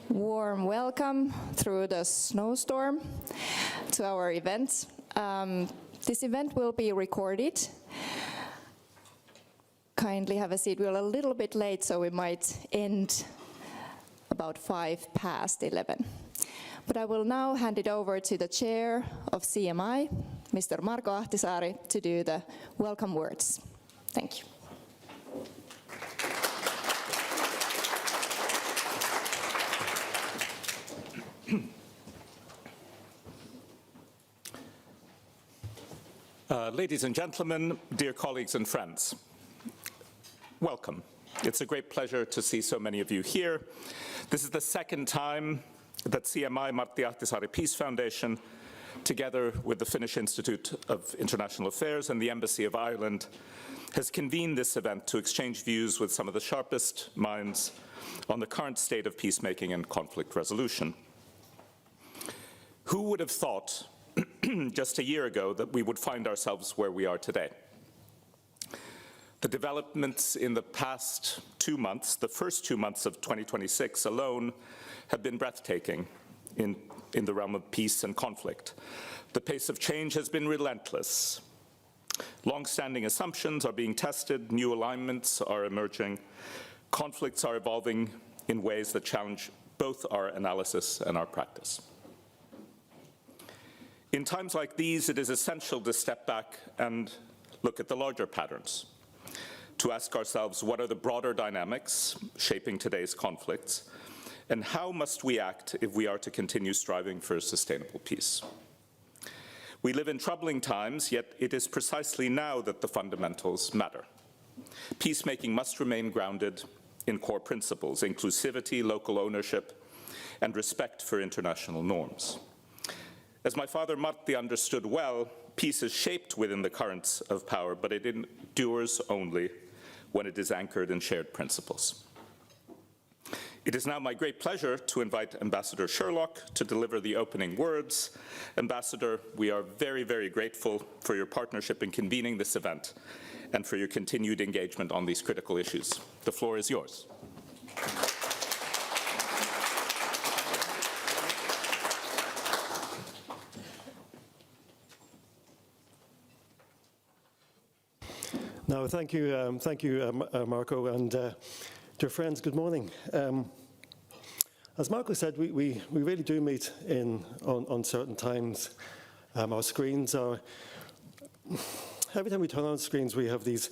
Warm welcome through the snowstorm to our event. This event will be recorded. Kindly have a seat. We're a little bit late, so we might end about 11:05. But I will now hand it over to the chair of CMI, Mr. Marko Ahtisaari, to do the welcome words. Thank you. Ladies and gentlemen, dear colleagues and friends, welcome. It's a great pleasure to see so many of you here. This is the second time that CMI Martti Ahtisaari Peace Foundation, together with the Finnish Institute of International Affairs and the Embassy of Ireland, has convened this event to exchange views with some of the sharpest minds on the current state of peacemaking and conflict resolution. Who would have thought just a year ago that we would find ourselves where we are today? The developments in the past 2 months, the first 2 months of 2026 alone, have been breathtaking in the realm of peace and conflict. The pace of change has been relentless. Long-standing assumptions are being tested, new alignments are emerging, conflicts are evolving in ways that challenge both our analysis and our practice. In times like these, it is essential to step back and look at the larger patterns, to ask ourselves what are the broader dynamics shaping today's conflicts, and how must we act if we are to continue striving for sustainable peace. We live in troubling times, yet it is precisely now that the fundamentals matter. Peacemaking must remain grounded in core principles, inclusivity, local ownership, and respect for international norms. As my father Martti understood well, peace is shaped within the currents of power, but it endures only when it is anchored in shared principles. It is now my great pleasure to invite Ambassador Sherlock to deliver the opening words. Ambassador, we are very, very grateful for your partnership in convening this event and for your continued engagement on these critical issues. The floor is yours. No, thank you, Marko, and dear friends, good morning. As Marko said, we really do meet in uncertain times. Our screens are, every time we turn on screens, we have these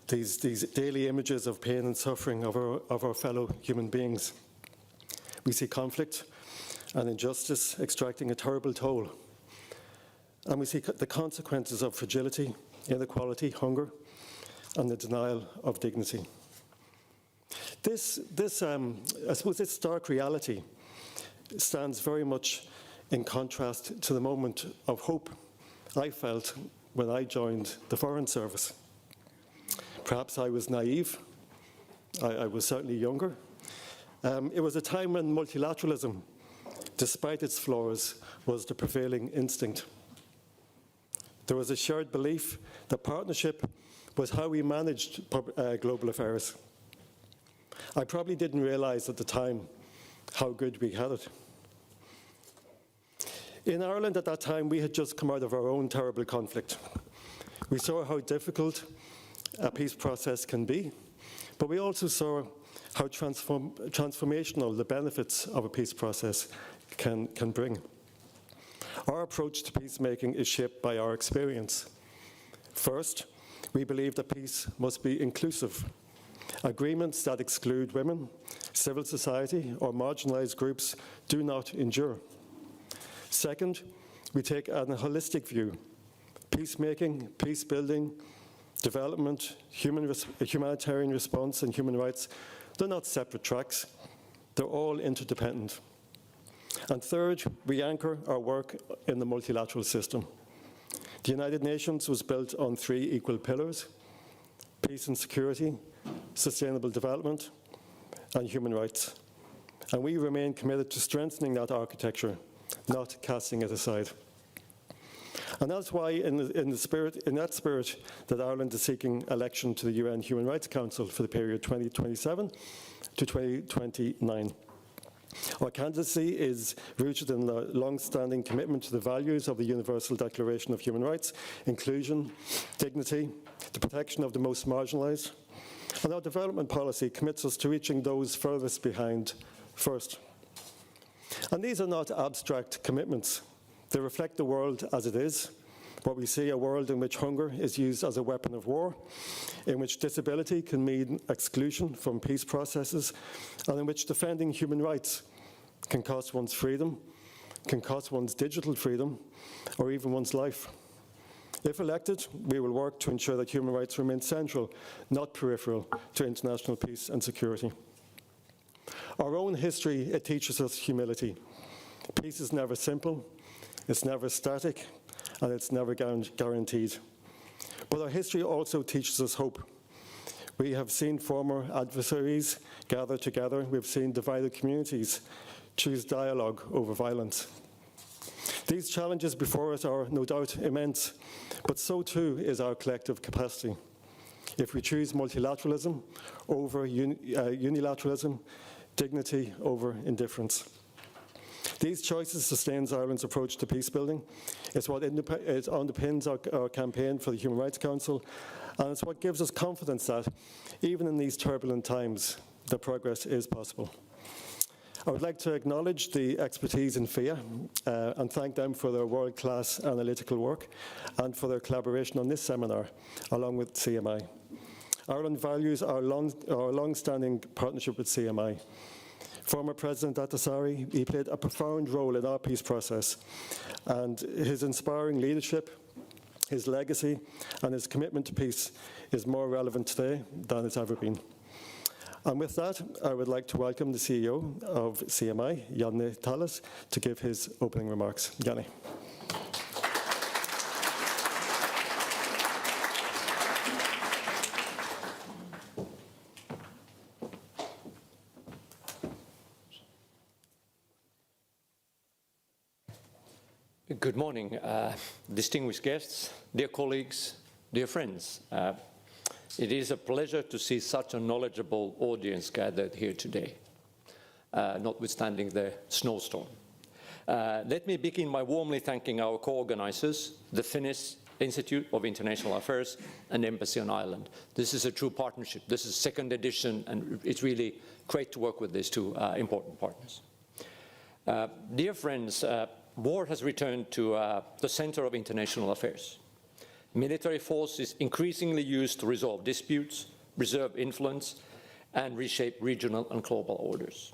daily images of pain and suffering of our fellow human beings. We see conflict and injustice extracting a terrible toll, and we see the consequences of fragility, inequality, hunger, and the denial of dignity. I suppose this stark reality stands very much in contrast to the moment of hope I felt when I joined the Foreign Service. Perhaps I was naive. I was certainly younger. It was a time when multilateralism, despite its flaws, was the prevailing instinct. There was a shared belief that partnership was how we managed global affairs. I probably didn't realize at the time how good we had it. In Ireland at that time, we had just come out of our own terrible conflict. We saw how difficult a peace process can be, but we also saw how transformational the benefits of a peace process can bring. Our approach to peacemaking is shaped by our experience. First, we believe that peace must be inclusive. Agreements that exclude women, civil society, or marginalized groups do not endure. Second, we take a holistic view. Peacemaking, peace building, development, humanitarian response, and human rights, they're not separate tracks. They're all interdependent. And third, we anchor our work in the multilateral system. The United Nations was built on 3 equal pillars: peace and security, sustainable development, and human rights. And we remain committed to strengthening that architecture, not casting it aside. And that's why, in that spirit, that Ireland is seeking election to the UN Human Rights Council for the period 2027 to 2029. Our candidacy is rooted in the long-standing commitment to the values of the Universal Declaration of Human Rights: inclusion, dignity, the protection of the most marginalised. And our development policy commits us to reaching those furthest behind first. And these are not abstract commitments. They reflect the world as it is. What we see, a world in which hunger is used as a weapon of war, in which disability can mean exclusion from peace processes, and in which defending human rights can cost one's freedom, can cost one's digital freedom, or even one's life. If elected, we will work to ensure that human rights remain central, not peripheral, to international peace and security. Our own history, it teaches us humility. Peace is never simple, it's never static, and it's never guaranteed. But our history also teaches us hope. We have seen former adversaries gather together. We've seen divided communities choose dialogue over violence. These challenges before us are no doubt immense, but so too is our collective capacity. If we choose multilateralism over unilateralism, dignity over indifference. These choices sustains Ireland's approach to peace building. It's what underpins our campaign for the Human Rights Council, and it's what gives us confidence that, even in these turbulent times, the progress is possible. I would like to acknowledge the expertise in FIA and thank them for their world-class analytical work and for their collaboration on this seminar, along with CMI. Ireland values our long-standing partnership with CMI. Former President Ahtisaari, he played a profound role in our peace process, and his inspiring leadership, his legacy, and his commitment to peace is more relevant today than it's ever been. And with that, I would like to welcome the CEO of CMI, Janne Tallis, to give his opening remarks. Janne. Good morning, distinguished guests, dear colleagues, dear friends. It is a pleasure to see such a knowledgeable audience gathered here today, notwithstanding the snowstorm. Let me begin by warmly thanking our co-organizers, the Finnish Institute of International Affairs and Embassy on Ireland. This is a true partnership. This is second edition, and it's really great to work with these two important partners. Dear friends, war has returned to the center of international affairs. Military force is increasingly used to resolve disputes, preserve influence, and reshape regional and global orders.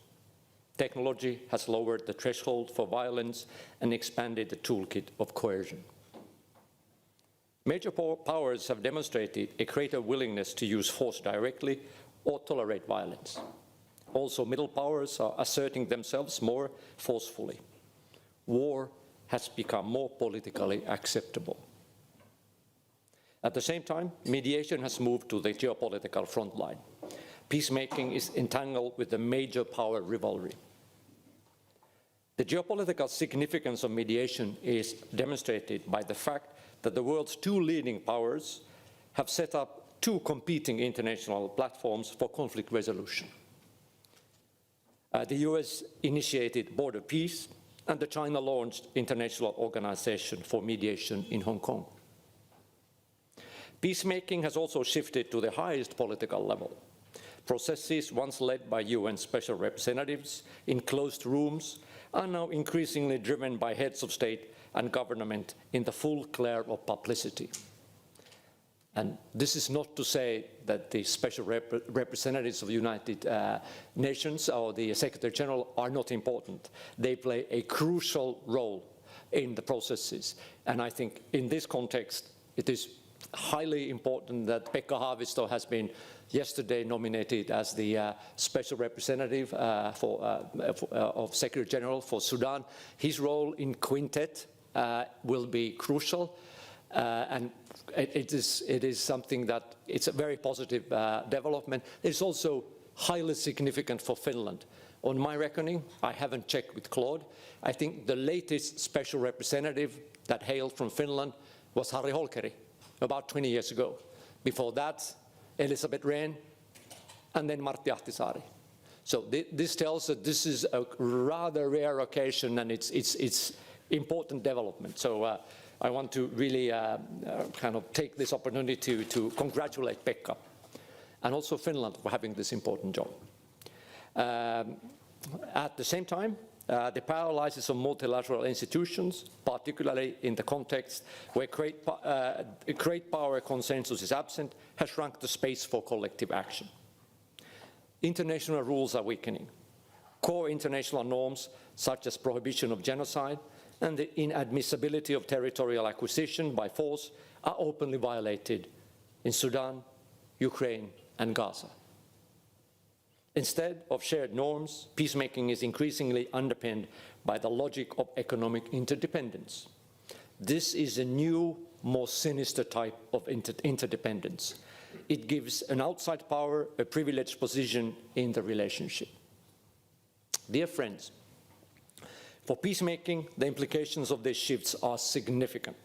Technology has lowered the threshold for violence and expanded the toolkit of coercion. Major powers have demonstrated a greater willingness to use force directly or tolerate violence. Also, middle powers are asserting themselves more forcefully. War has become more politically acceptable. At the same time, mediation has moved to the geopolitical front line. Peacemaking is entangled with the major power rivalry. The geopolitical significance of mediation is demonstrated by the fact that the world's two leading powers have set up two competing international platforms for conflict resolution. The US initiated Border Peace, and the China launched International Organization for Mediation in Hong Kong. Peacemaking has also shifted to the highest political level. Processes once led by UN special representatives in closed rooms are now increasingly driven by heads of state and government in the full glare of publicity. And this is not to say that the special representatives of the United Nations or the Secretary General are not important. They play a crucial role in the processes. And I think in this context, it is highly important that Pekka Haavisto has been yesterday nominated as the Special Representative of Secretary General for Sudan. His role in Quintet will be crucial. And it is something that it's a very positive development. It's also highly significant for Finland. On my reckoning, I haven't checked with Claude, I think the latest special representative that hailed from Finland was Harri Holkeri, about 20 years ago. Before that, Elisabeth Rehn, and then Martti Ahtisaari. So this tells that this is a rather rare occasion, and it's important development. So I want to really kind of take this opportunity to congratulate Pekka and also Finland for having this important job. At the same time, the paralysis of multilateral institutions, particularly in the context where great power consensus is absent, has shrunk the space for collective action. International rules are weakening. Core international norms, such as prohibition of genocide and the inadmissibility of territorial acquisition by force, are openly violated in Sudan, Ukraine, and Gaza. Instead of shared norms, peacemaking is increasingly underpinned by the logic of economic interdependence. This is a new, more sinister type of interdependence. It gives an outside power a privileged position in the relationship. Dear friends, for peacemaking, the implications of these shifts are significant.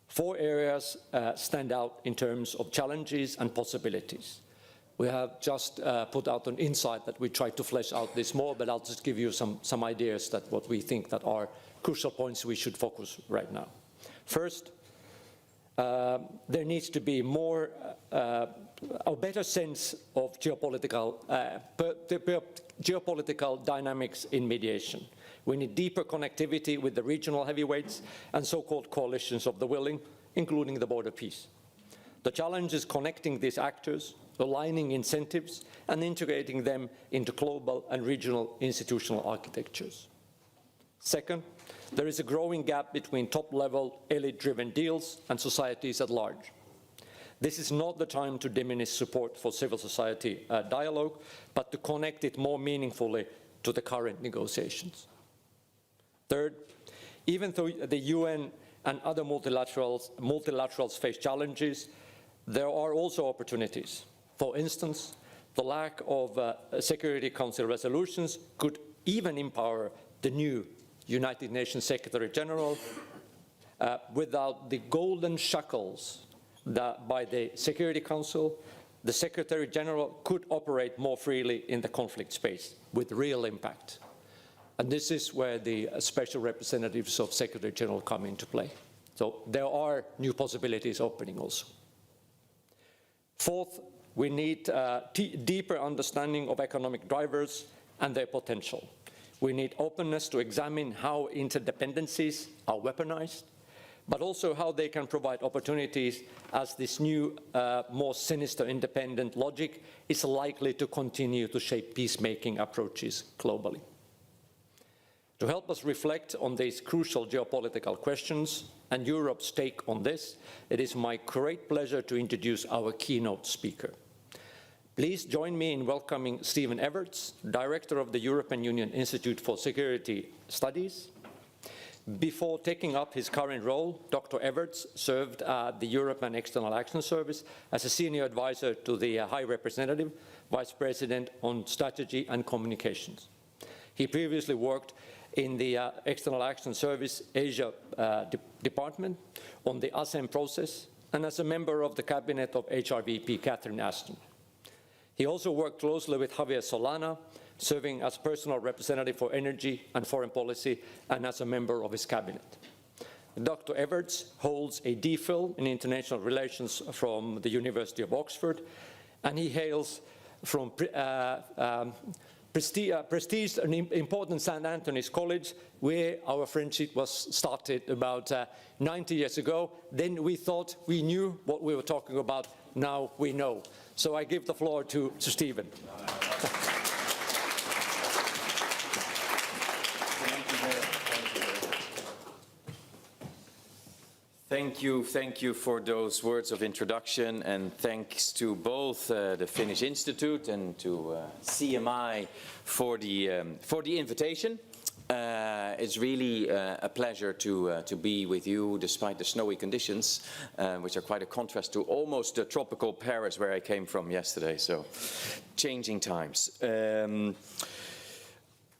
4 areas stand out in terms of challenges and possibilities. We have just put out an insight that we try to flesh out this more, but I'll just give you some ideas that what we think that are crucial points we should focus right now. First, there needs to be more, a better sense of geopolitical dynamics in mediation. We need deeper connectivity with the regional heavyweights and so-called coalitions of the willing, including the Board of Peace. The challenge is connecting these actors, aligning incentives, and integrating them into global and regional institutional architectures. Second, there is a growing gap between top-level, elite-driven deals and societies at large. This is not the time to diminish support for civil society dialogue, but to connect it more meaningfully to the current negotiations. Third, even though the UN and other multilaterals face challenges, there are also opportunities. For instance, the lack of Security Council resolutions could even empower the new United Nations Secretary General without the golden shackles by the Security Council. The Secretary General could operate more freely in the conflict space with real impact. And this is where the special representatives of Secretary General come into play. So there are new possibilities opening also. Fourth, we need deeper understanding of economic drivers and their potential. We need openness to examine how interdependencies are weaponized, but also how they can provide opportunities as this new, more sinister independent logic is likely to continue to shape peacemaking approaches globally. To help us reflect on these crucial geopolitical questions and Europe's take on this, it is my great pleasure to introduce our keynote speaker. Please join me in welcoming Stephen Everts, Director of the European Union Institute for Security Studies. Before taking up his current role, Dr. Everts served at the European External Action Service as a senior advisor to the High Representative, Vice President on Strategy and Communications. He previously worked in the External Action Service Asia Department on the ASEM process and as a member of the cabinet of HRVP Catherine Ashton. He also worked closely with Javier Solana, serving as personal representative for energy and foreign policy and as a member of his cabinet. Dr. Everts holds a DPhil in international relations from the University of Oxford, and he hails from prestige and important St. Anthony's College, where our friendship was started about 90 years ago. Then we thought we knew what we were talking about. Now we know. So I give the floor to Stephen. Thank you for those words of introduction, and thanks to both the Finnish Institute and to CMI for the invitation. It's really a pleasure to be with you despite the snowy conditions, which are quite a contrast to almost the tropical Paris where I came from yesterday, so changing times.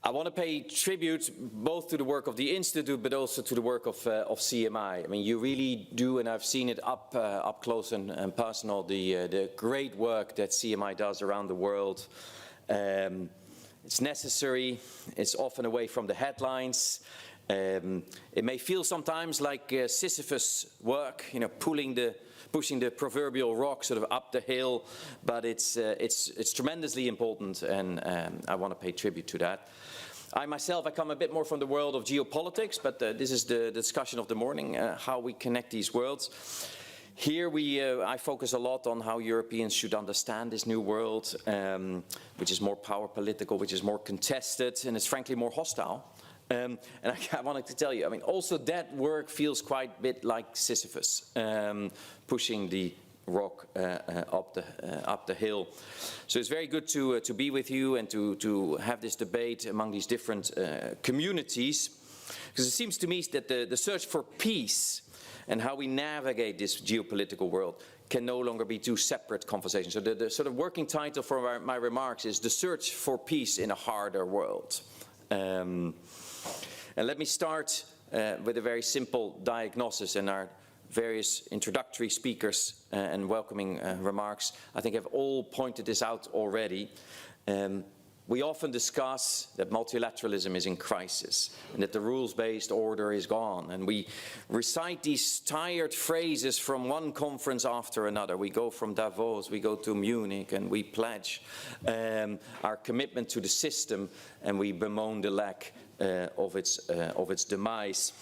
I want to pay tribute both to the work of the Institute, but also to the work of CMI. I mean, you really do, and I've seen it up close and personal, the great work that CMI does around the world. it's necessary, it's often away from the headlines. It may feel sometimes like Sisyphus work, you know, pushing the proverbial rock sort of up the hill, but it's tremendously important, and I want to pay tribute to that. I myself, I come a bit more from the world of geopolitics, but this is the discussion of the morning, how we connect these worlds. Here I focus a lot on how Europeans should understand this new world, which is more power political, which is more contested, and it's frankly more hostile. And I wanted to tell you, I mean, also that work feels quite a bit like Sisyphus, pushing the rock up the hill. So it's very good to be with you and to have this debate among these different communities, because it seems to me that the search for peace and how we navigate this geopolitical world can no longer be two separate conversations. So the sort of working title for my remarks is The Search for Peace in a Harder World. And let me start with a very simple diagnosis, and our various introductory speakers and welcoming remarks, I think, have all pointed this out already. We often discuss that multilateralism is in crisis and that the rules-based order is gone. And we recite these tired phrases from one conference after another. We go from Davos, we go to Munich, and we pledge our commitment to the system, and we bemoan the lack of its demise.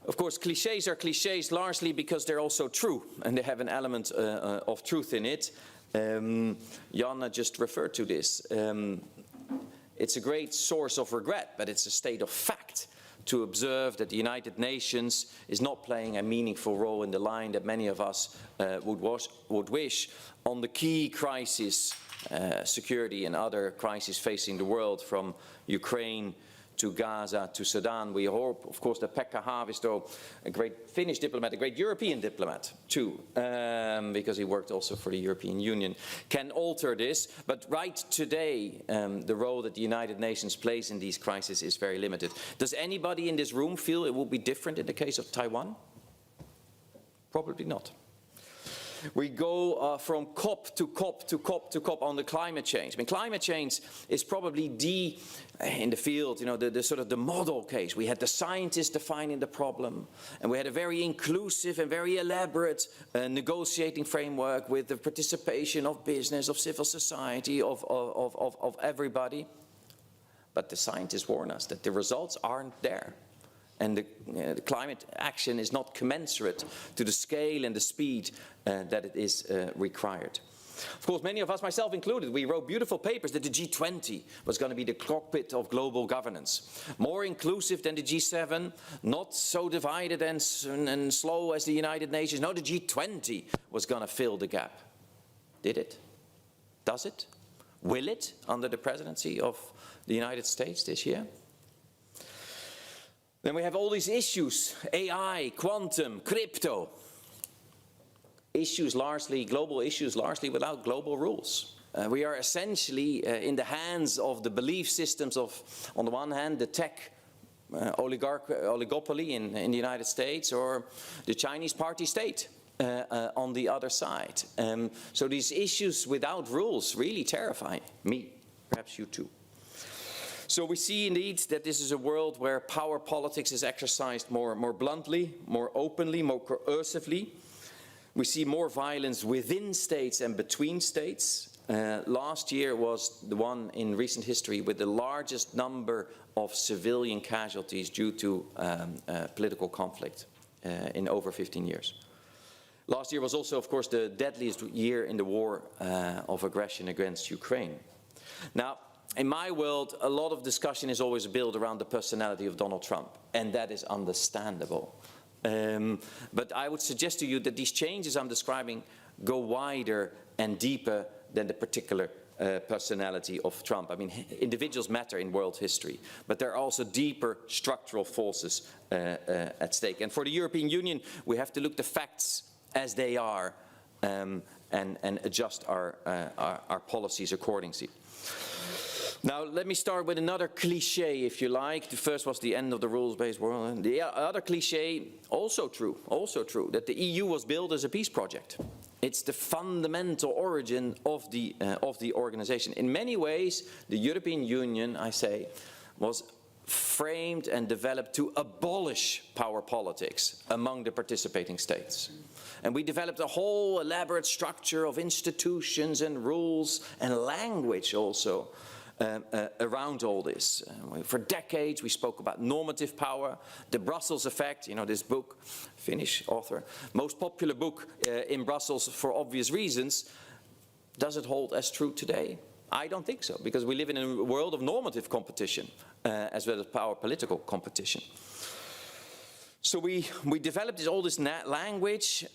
Of course, clichés are clichés largely because they're also true, and they have an element of truth in it. Jana just referred to this. It's a great source of regret, but it's a state of fact to observe that the United Nations is not playing a meaningful role in the line that many of us would wish on the key crises, security and other crises facing the world, from Ukraine to Gaza to Sudan. We hope, of course, that Pekka Haavisto, a great Finnish diplomat, a great European diplomat too, because he worked also for the European Union, can alter this. But right today, the role that the United Nations plays in these crises is very limited. Does anybody in this room feel it will be different in the case of Taiwan? Probably not. We go from COP to COP to COP to COP on the climate change. I mean, climate change is probably in the field, you know, the sort of the model case. We had the scientists defining the problem, and we had a very inclusive and very elaborate negotiating framework with the participation of business, of civil society, of everybody. But the scientists warn us that the results aren't there. And the climate action is not commensurate to the scale and the speed that it is required. Of course, many of us, myself included, we wrote beautiful papers that the G20 was going to be the cockpit of global governance. More inclusive than the G7, not so divided and slow as the United Nations. No, the G20 was going to fill the gap. Did it? Does it? Will it under the presidency of the United States this year? Then we have all these issues, AI, quantum, crypto. Issues largely, global issues largely without global rules. We are essentially in the hands of the belief systems of, on the one hand, the tech oligopoly in the United States, or the Chinese party state on the other side. So these issues without rules really terrify me, perhaps you too. So we see indeed that this is a world where power politics is exercised more bluntly, more openly, more coercively. We see more violence within states and between states. Last year was the one in recent history with the largest number of civilian casualties due to political conflict in over 15 years. Last year was also, of course, the deadliest year in the war of aggression against Ukraine. Now, in my world, a lot of discussion is always built around the personality of Donald Trump, and that is understandable. But I would suggest to you that these changes I'm describing go wider and deeper than the particular personality of Trump. I mean, individuals matter in world history, but there are also deeper structural forces at stake. And for the European Union, we have to look the facts as they are and adjust our policies accordingly. Now, let me start with another cliché, if you like. The first was the end of the rules-based world. The other cliché, also true, that the EU was built as a peace project. It's the fundamental origin of the organization. In many ways, the European Union, I say, was framed and developed to abolish power politics among the participating states. And we developed a whole elaborate structure of institutions and rules and language also around all this. For decades we spoke about normative power, the Brussels effect, you know, this book, Finnish author, most popular book in Brussels for obvious reasons. Does it hold as true today? I don't think so, because we live in a world of normative competition as well as power political competition. So we developed all this language,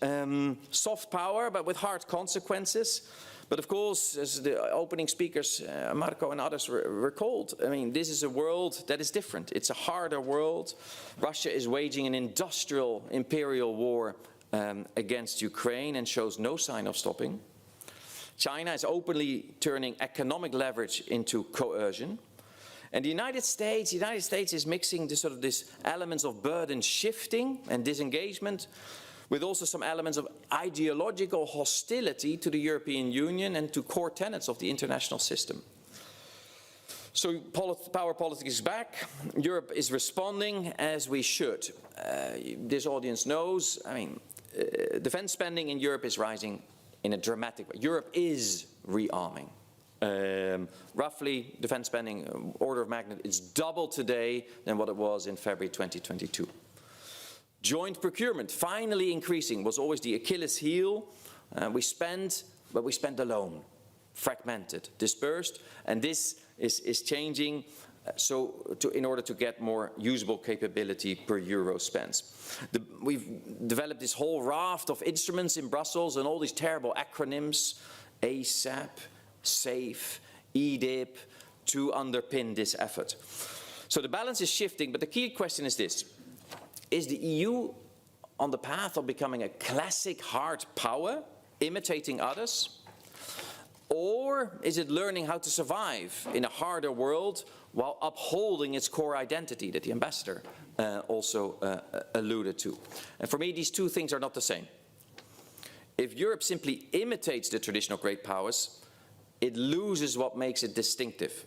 soft power, but with hard consequences. But of course, as the opening speakers, Marco and others recalled, I mean, this is a world that is different. It's a harder world. Russia is waging an industrial imperial war against Ukraine and shows no sign of stopping. China is openly turning economic leverage into coercion. And the United States is mixing this elements of burden shifting and disengagement with also some elements of ideological hostility to the European Union and to core tenets of the international system. So power politics is back. Europe is responding as we should. This audience knows, I mean, defense spending in Europe is rising in a dramatic way. Europe is rearming. Roughly, defense spending, order of magnitude, it's double today than what it was in February 2022. Joint procurement, finally increasing, was always the Achilles heel. We spend, but we spend alone, fragmented, dispersed, and this is changing in order to get more usable capability per euro spent. We've developed this whole raft of instruments in Brussels and all these terrible acronyms, ASAP, SAFE, EDIP, to underpin this effort. So the balance is shifting, but the key question is this. Is the EU on the path of becoming a classic hard power, imitating others? Or is it learning how to survive in a harder world while upholding its core identity that the ambassador also alluded to? And for me, these two things are not the same. If Europe simply imitates the traditional great powers, it loses what makes it distinctive.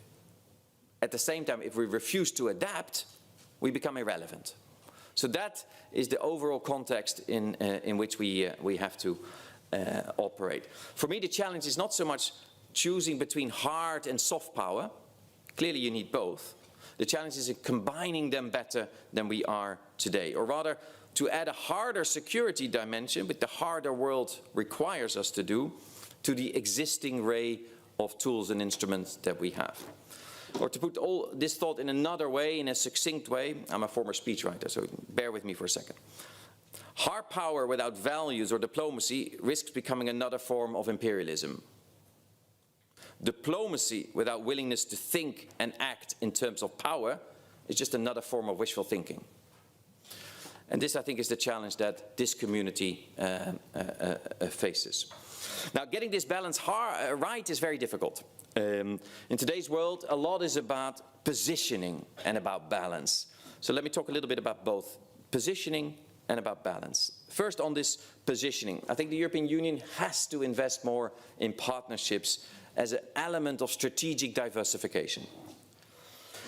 At the same time, if we refuse to adapt, we become irrelevant. So that is the overall context in which we have to operate. For me, the challenge is not so much choosing between hard and soft power. Clearly, you need both. The challenge is in combining them better than we are today, or rather, to add a harder security dimension, which the harder world requires us to do, to the existing array of tools and instruments that we have. Or to put all this thought in another way, in a succinct way, I'm a former speechwriter, so bear with me for a second. Hard power without values or diplomacy risks becoming another form of imperialism. Diplomacy without willingness to think and act in terms of power is just another form of wishful thinking. And this, I think, is the challenge that this community faces. Now, getting this balance right is very difficult. In today's world, a lot is about positioning and about balance. So let me talk a little bit about both positioning and about balance. First, on this positioning, I think the European Union has to invest more in partnerships as an element of strategic diversification.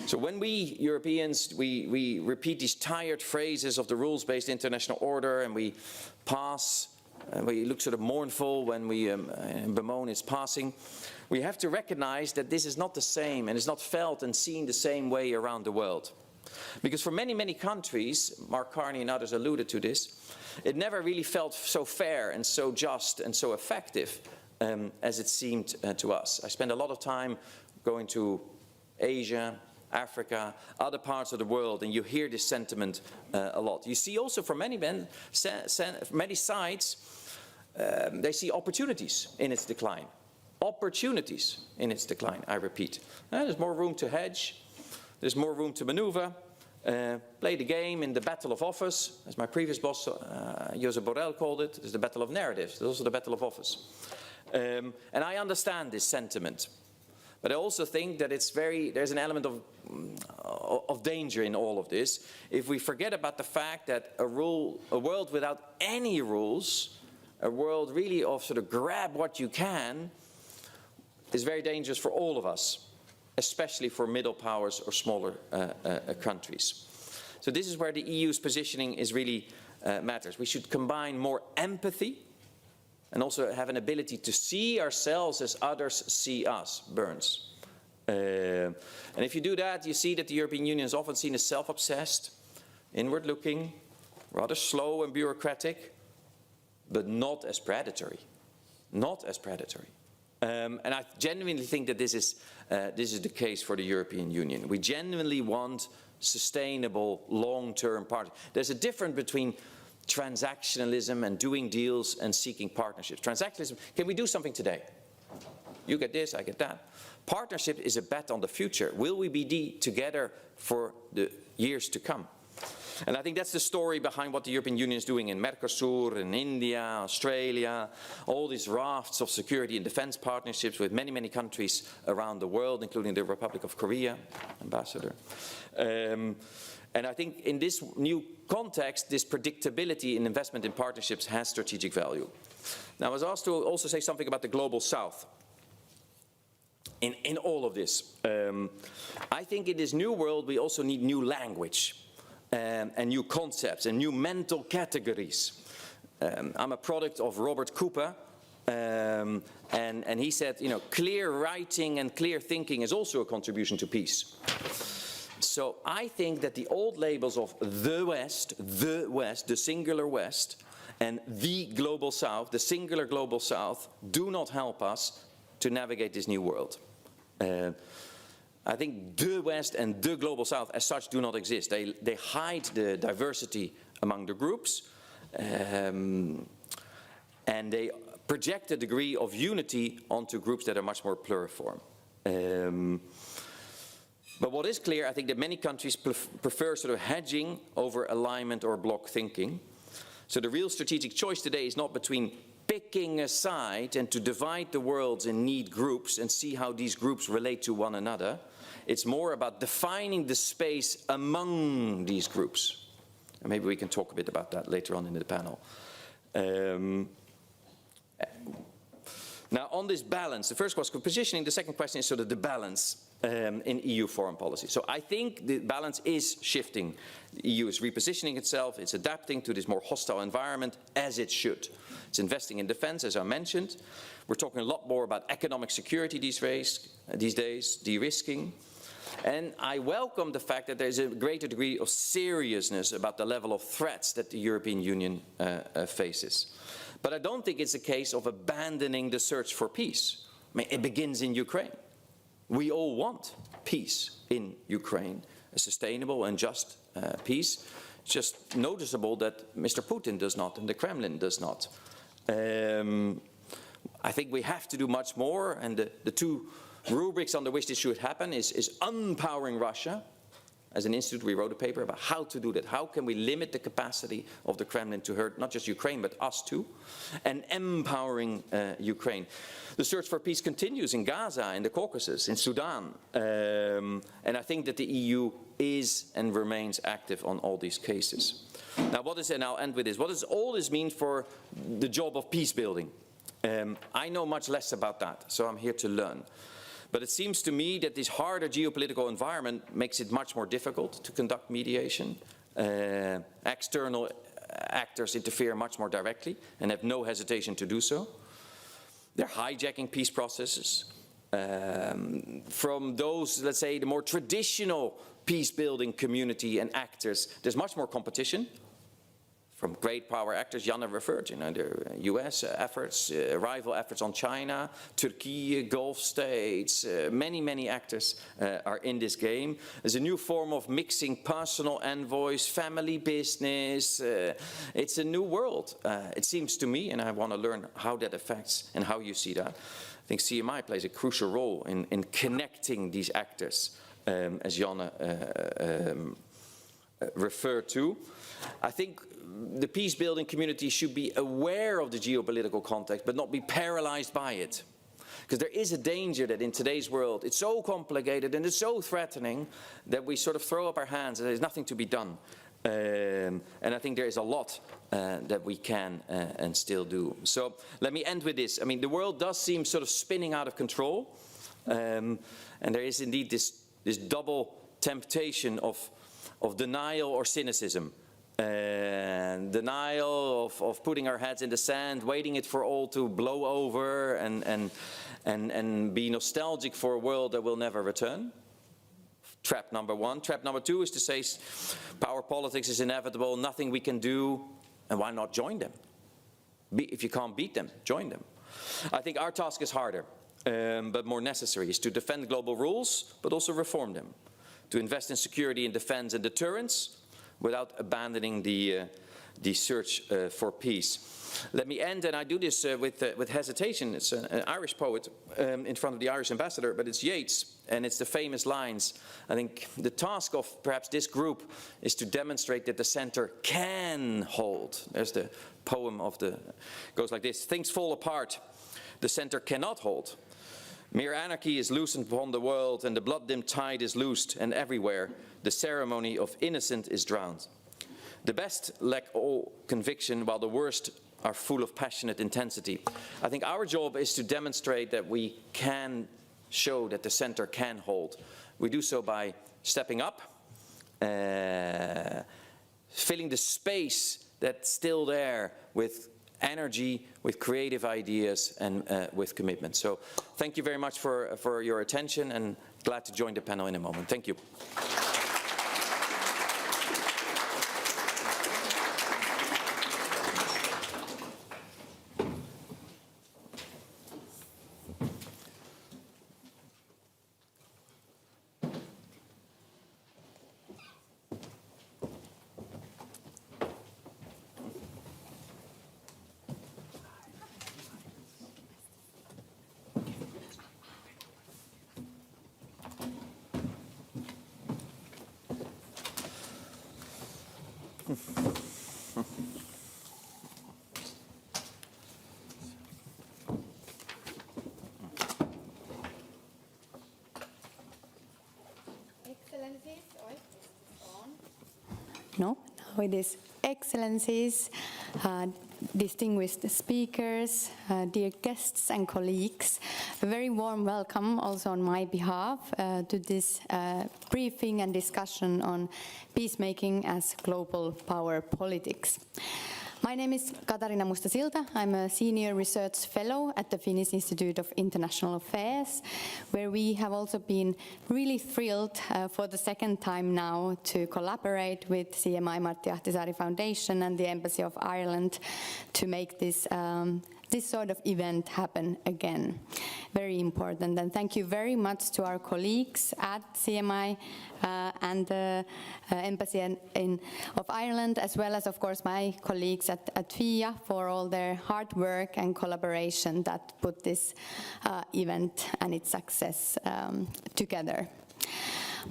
So when we Europeans, we repeat these tired phrases of the rules-based international order, and we pass, and we look sort of mournful when we bemoan its passing, we have to recognize that this is not the same and is not felt and seen the same way around the world. Because for many, many countries, Mark Carney and others alluded to this, it never really felt so fair and so just and so effective as it seemed to us. I spent a lot of time going to Asia, Africa, other parts of the world, and you hear this sentiment a lot. You see also from many sides, they see opportunities in its decline. Opportunities in its decline, I repeat. There's more room to hedge, there's more room to maneuver, play the game in the battle of office, as my previous boss, Josep Borrell, called it. There's the battle of narratives, there's also the battle of office. And I understand this sentiment. But I also think that there's an element of danger in all of this if we forget about the fact that a world without any rules a world really of sort of grab what you can, is very dangerous for all of us, especially for middle powers or smaller countries. So this is where the EU's positioning is really matters. We should combine more empathy and also have an ability to see ourselves as others see us, Burns. And if you do that, you see that the European Union is often seen as self-obsessed, inward-looking, rather slow and bureaucratic, but not as predatory. Not as predatory. And I genuinely think that this is the case for the European Union. We genuinely want sustainable, long-term partnerships. There's a difference between transactionalism and doing deals and seeking partnerships. Transactionalism, can we do something today? You get this, I get that. Partnership is a bet on the future. Will we be together for the years to come? And I think that's the story behind what the European Union is doing in Mercosur, in India, Australia, all these rafts of security and defense partnerships with many, many countries around the world, including the Republic of Korea, Ambassador. And I think in this new context, this predictability in investment in partnerships has strategic value. Now, I was asked to also say something about the Global South. In all of this, I think in this new world, we also need new language. And new concepts and new mental categories. I'm a product of Robert Cooper, and he said, you know, clear writing and clear thinking is also a contribution to peace. So I think that the old labels of the West, the singular West, and the Global South, the singular Global South, do not help us to navigate this new world. I think the West and the Global South as such do not exist. They hide the diversity among the groups, and they project a degree of unity onto groups that are much more pluriform. But what is clear, I think that many countries prefer sort of hedging over alignment or bloc thinking. So the real strategic choice today is not between picking a side and to divide the worlds in neat groups and see how these groups relate to one another. It's more about defining the space among these groups. And maybe we can talk a bit about that later on in the panel. Now, on this balance, the first was positioning, the second question is sort of the balance in EU foreign policy. So I think the balance is shifting. The EU is repositioning itself, it's adapting to this more hostile environment as it should. It's investing in defense, as I mentioned. We're talking a lot more about economic security these days, de-risking. And I welcome the fact that there's a greater degree of seriousness about the level of threats that the European Union faces. But I don't think it's a case of abandoning the search for peace. I mean, it begins in Ukraine. We all want peace in Ukraine, a sustainable and just peace. It's just noticeable that Mr. Putin does not and the Kremlin does not. I think we have to do much more, and the two rubrics under which this should happen is unpowering Russia. As an institute, we wrote a paper about how to do that. How can we limit the capacity of the Kremlin to hurt not just Ukraine, but us too? And empowering Ukraine. The search for peace continues in Gaza, in the Caucasus, in Sudan. And I think that the EU is and remains active on all these cases. Now, and I'll end with this. What does all this mean for the job of peace building? I know much less about that, so I'm here to learn. But it seems to me that this harder geopolitical environment makes it much more difficult to conduct mediation. External actors interfere much more directly and have no hesitation to do so. They're hijacking peace processes. From those, let's say, the more traditional peace-building community and actors, there's much more competition. From great power actors, Janne referred, the US efforts, rival efforts on China, Turkey, Gulf states, many actors are in this game. There's a new form of mixing personal envoys, family business. It's a new world, it seems to me, and I want to learn how that affects and how you see that. I think CMI plays a crucial role in connecting these actors, as Janne referred to. I think the peace-building community should be aware of the geopolitical context, but not be paralyzed by it. Because there is a danger that in today's world, it's so complicated and it's so threatening that we sort of throw up our hands and there's nothing to be done. And I think there is a lot that we can and still do. So let me end with this. I mean, the world does seem sort of spinning out of control. And there is indeed this double temptation of denial or cynicism. Denial of putting our heads in the sand, waiting it for all to blow over and be nostalgic for a world that will never return. Trap number one. Trap number two is to say power politics is inevitable, nothing we can do, and why not join them? If you can't beat them, join them. I think our task is harder, but more necessary, is to defend global rules, but also reform them. To invest in security and defense and deterrence without abandoning the search for peace. Let me end, and I do this with hesitation. It's an Irish poet in front of the Irish ambassador, but it's Yeats, and it's the famous lines. I think the task of perhaps this group is to demonstrate that the center can hold. There's the poem goes like this: things fall apart, the center cannot hold. Mere anarchy is loosened upon the world, and the blood-dimmed tide is loosed, and everywhere the ceremony of innocent is drowned. The best lack all conviction, while the worst are full of passionate intensity. I think our job is to demonstrate that we can show that the center can hold. We do so by stepping up, filling the space that's still there with energy, with creative ideas, and with commitment. So thank you very much for your attention, and glad to join the panel in a moment. Thank you. No, now it is Excellencies, distinguished speakers, dear guests and colleagues. A very warm welcome also on my behalf to this briefing and discussion on peacemaking as global power politics. My name is Katarina Mustasilta. I'm a senior research fellow at the Finnish Institute of International Affairs, where we have also been really thrilled for the second time now to collaborate with CMI Martti Ahtisaari Foundation and the Embassy of Ireland to make this this sort of event happen again. Very important, and thank you very much to our colleagues at CMI and the Embassy of Ireland, as well as, of course, my colleagues at FIA for all their hard work and collaboration that put this event and its success together.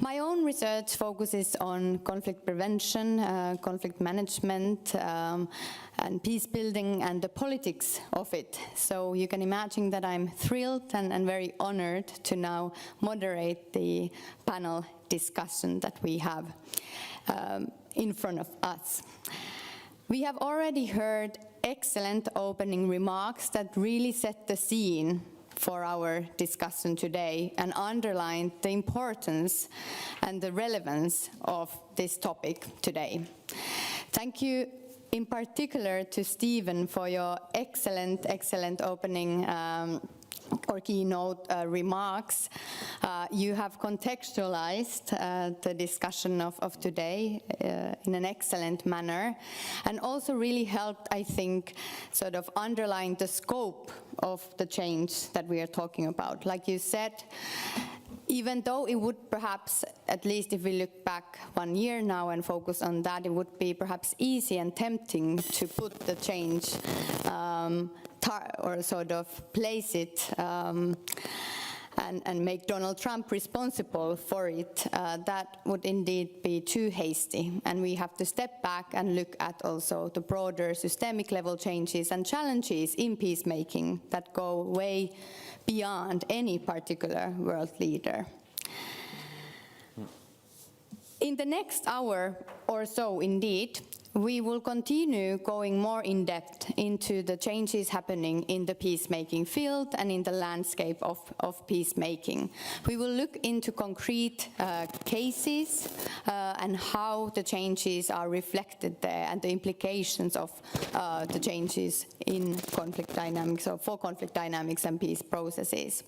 My own research focuses on conflict prevention, conflict management, and peace building and the politics of it. So you can imagine that I'm thrilled and very honored to now moderate the panel discussion that we have in front of us. We have already heard excellent opening remarks that really set the scene for our discussion today and underlined the importance and the relevance of this topic today. Thank you in particular to Stephen for your excellent opening or keynote remarks. You have contextualized the discussion of today in an excellent manner, and also really helped, I think, sort of underline the scope of the change that we are talking about. Like you said, even though it would perhaps, at least if we look back 1 year now and focus on that, it would be perhaps easy and tempting to put the change or sort of place it and make Donald Trump responsible for it. That would indeed be too hasty, and we have to step back and look at also the broader systemic level changes and challenges in peacemaking that go way beyond any particular world leader. In the next hour or so, indeed, we will continue going more in depth into the changes happening in the peacemaking field and in the landscape of peacemaking. We will look into concrete cases and how the changes are reflected there and the implications of the changes in conflict dynamics or for conflict dynamics and peace processes.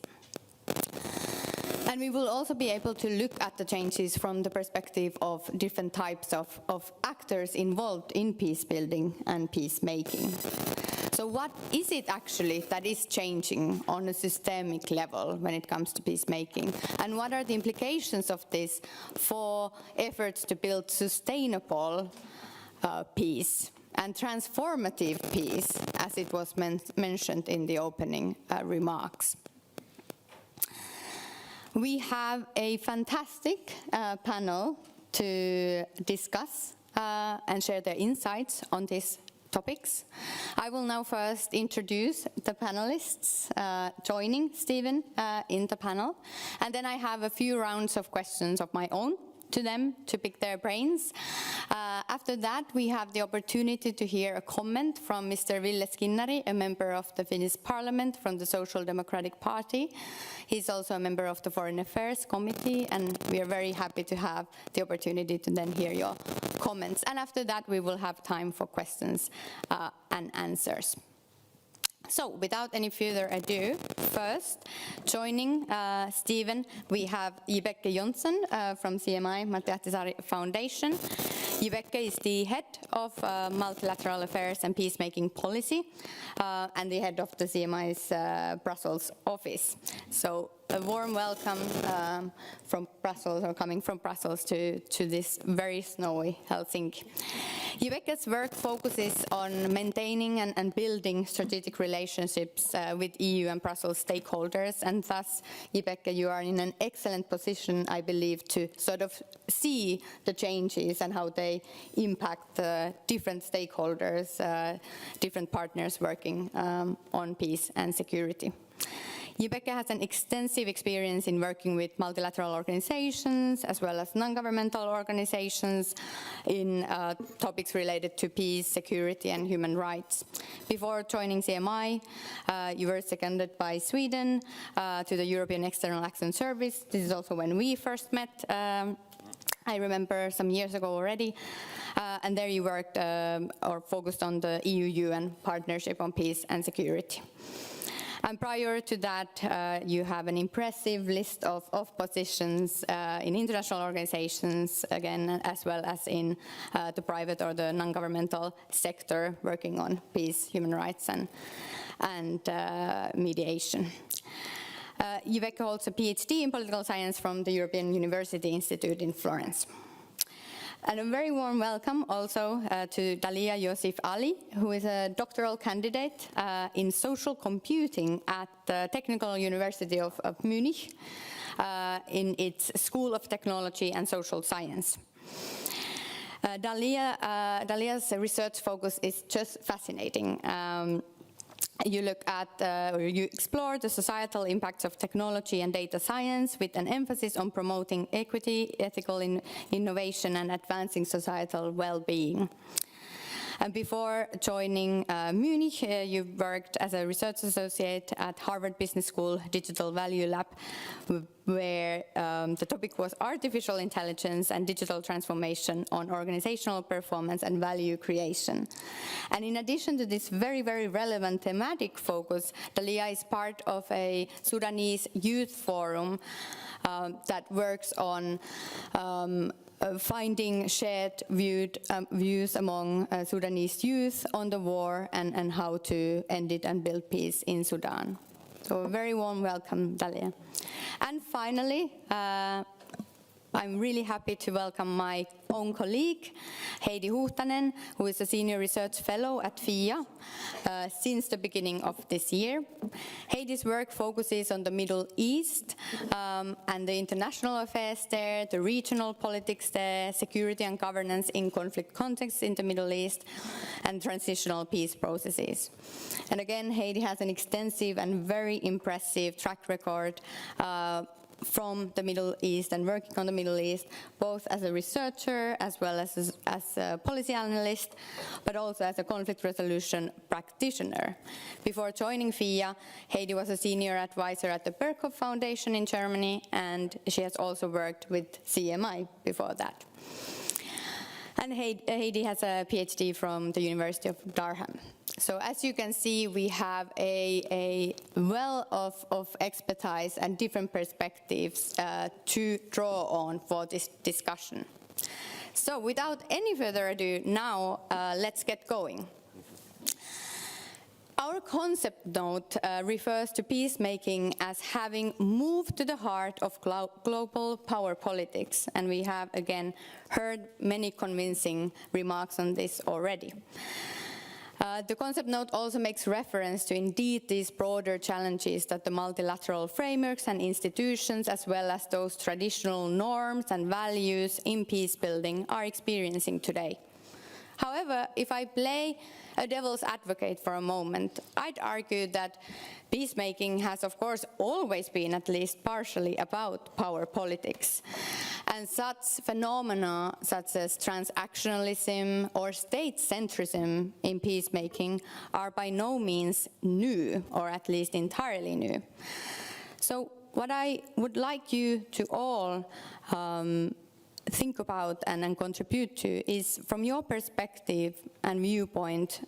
And we will also be able to look at the changes from the perspective of different types of actors involved in peace building and peacemaking. So what is it actually that is changing on a systemic level when it comes to peacemaking? And what are the implications of this for efforts to build sustainable peace and transformative peace, as it was mentioned in the opening remarks? We have a fantastic panel to discuss and share their insights on these topics. I will now first introduce the panelists joining Stephen in the panel, and then I have a few rounds of questions of my own to them to pick their brains. After that, we have the opportunity to hear a comment from Mr. Ville Skinnari, a member of the Finnish Parliament from the Social Democratic Party. He's also a member of the Foreign Affairs Committee, and we are very happy to have the opportunity to then hear your comments. And after that, we will have time for questions and answers. So, without any further ado, first, joining Stephen, we have Vibeke Jonsson from CMI, Matti Ahtisaari Foundation. Vibeke is the head of multilateral affairs and peacemaking policy and the head of the CMI's Brussels office. So, a warm welcome from Brussels, or coming from Brussels to this very snowy Helsinki. Vibeke's work focuses on maintaining and building strategic relationships with EU and Brussels stakeholders, and thus, Vibeke, you are in an excellent position, I believe, to sort of see the changes and how they impact different stakeholders, different partners working on peace and security. Vibeke has an extensive experience in working with multilateral organizations as well as non-governmental organizations in topics related to peace, security and human rights. Before joining CMI, you were seconded by Sweden to the European External Action Service. This is also when we first met. I remember some years ago already, and there you worked or focused on the EU-UN partnership on peace and security. And prior to that, you have an impressive list of positions in international organizations, again, as well as in the private or the non-governmental sector, working on peace, human rights, and mediation. Vibeke holds a PhD in political science from the European University Institute in Florence. And a very warm welcome also to Dalia Yosif Ali, who is a doctoral candidate in social computing at the Technical University of Munich in its School of Technology and Social Science. Dalia's research focus is just fascinating. You look at, or you explore the societal impacts of technology and data science with an emphasis on promoting equity, ethical innovation and advancing societal well-being. And before joining Munich, you worked as a research associate at Harvard Business School Digital Value Lab, where the topic was artificial intelligence and digital transformation on organizational performance and value creation. And in addition to this very, very relevant thematic focus, Dalia is part of a Sudanese youth forum that works on finding shared views among Sudanese youth on the war and how to end it and build peace in Sudan. So a very warm welcome, Dalia. And finally, I'm really happy to welcome my own colleague, Heidi Huhtanen, who is a senior research fellow at FIA since the beginning of this year. Heidi's work focuses on the Middle East and the international affairs there, the regional politics there, security and governance in conflict contexts in the Middle East, and transitional peace processes. And again, Heidi has an extensive and very impressive track record from the Middle East and working on the Middle East, both as a researcher as well as a policy analyst, but also as a conflict resolution practitioner. Before joining FIA, Heidi was a senior advisor at the Berghoff Foundation in Germany, and she has also worked with CMI before that. And Heidi has a PhD from the University of Durham. So as you can see, we have a well of expertise and different perspectives to draw on for this discussion. So without any further ado, now let's get going. Our concept note refers to peacemaking as having moved to the heart of global power politics, and we have again heard many convincing remarks on this already. The concept note also makes reference to indeed these broader challenges that the multilateral frameworks and institutions, as well as those traditional norms and values in peace building, are experiencing today. However, if I play a devil's advocate for a moment, I'd argue that peacemaking has, of course, always been at least partially about power politics. And such phenomena such as transactionalism or state-centrism in peacemaking are by no means new, or at least entirely new. So what I would like you to all think about and contribute to is, from your perspective and viewpoint,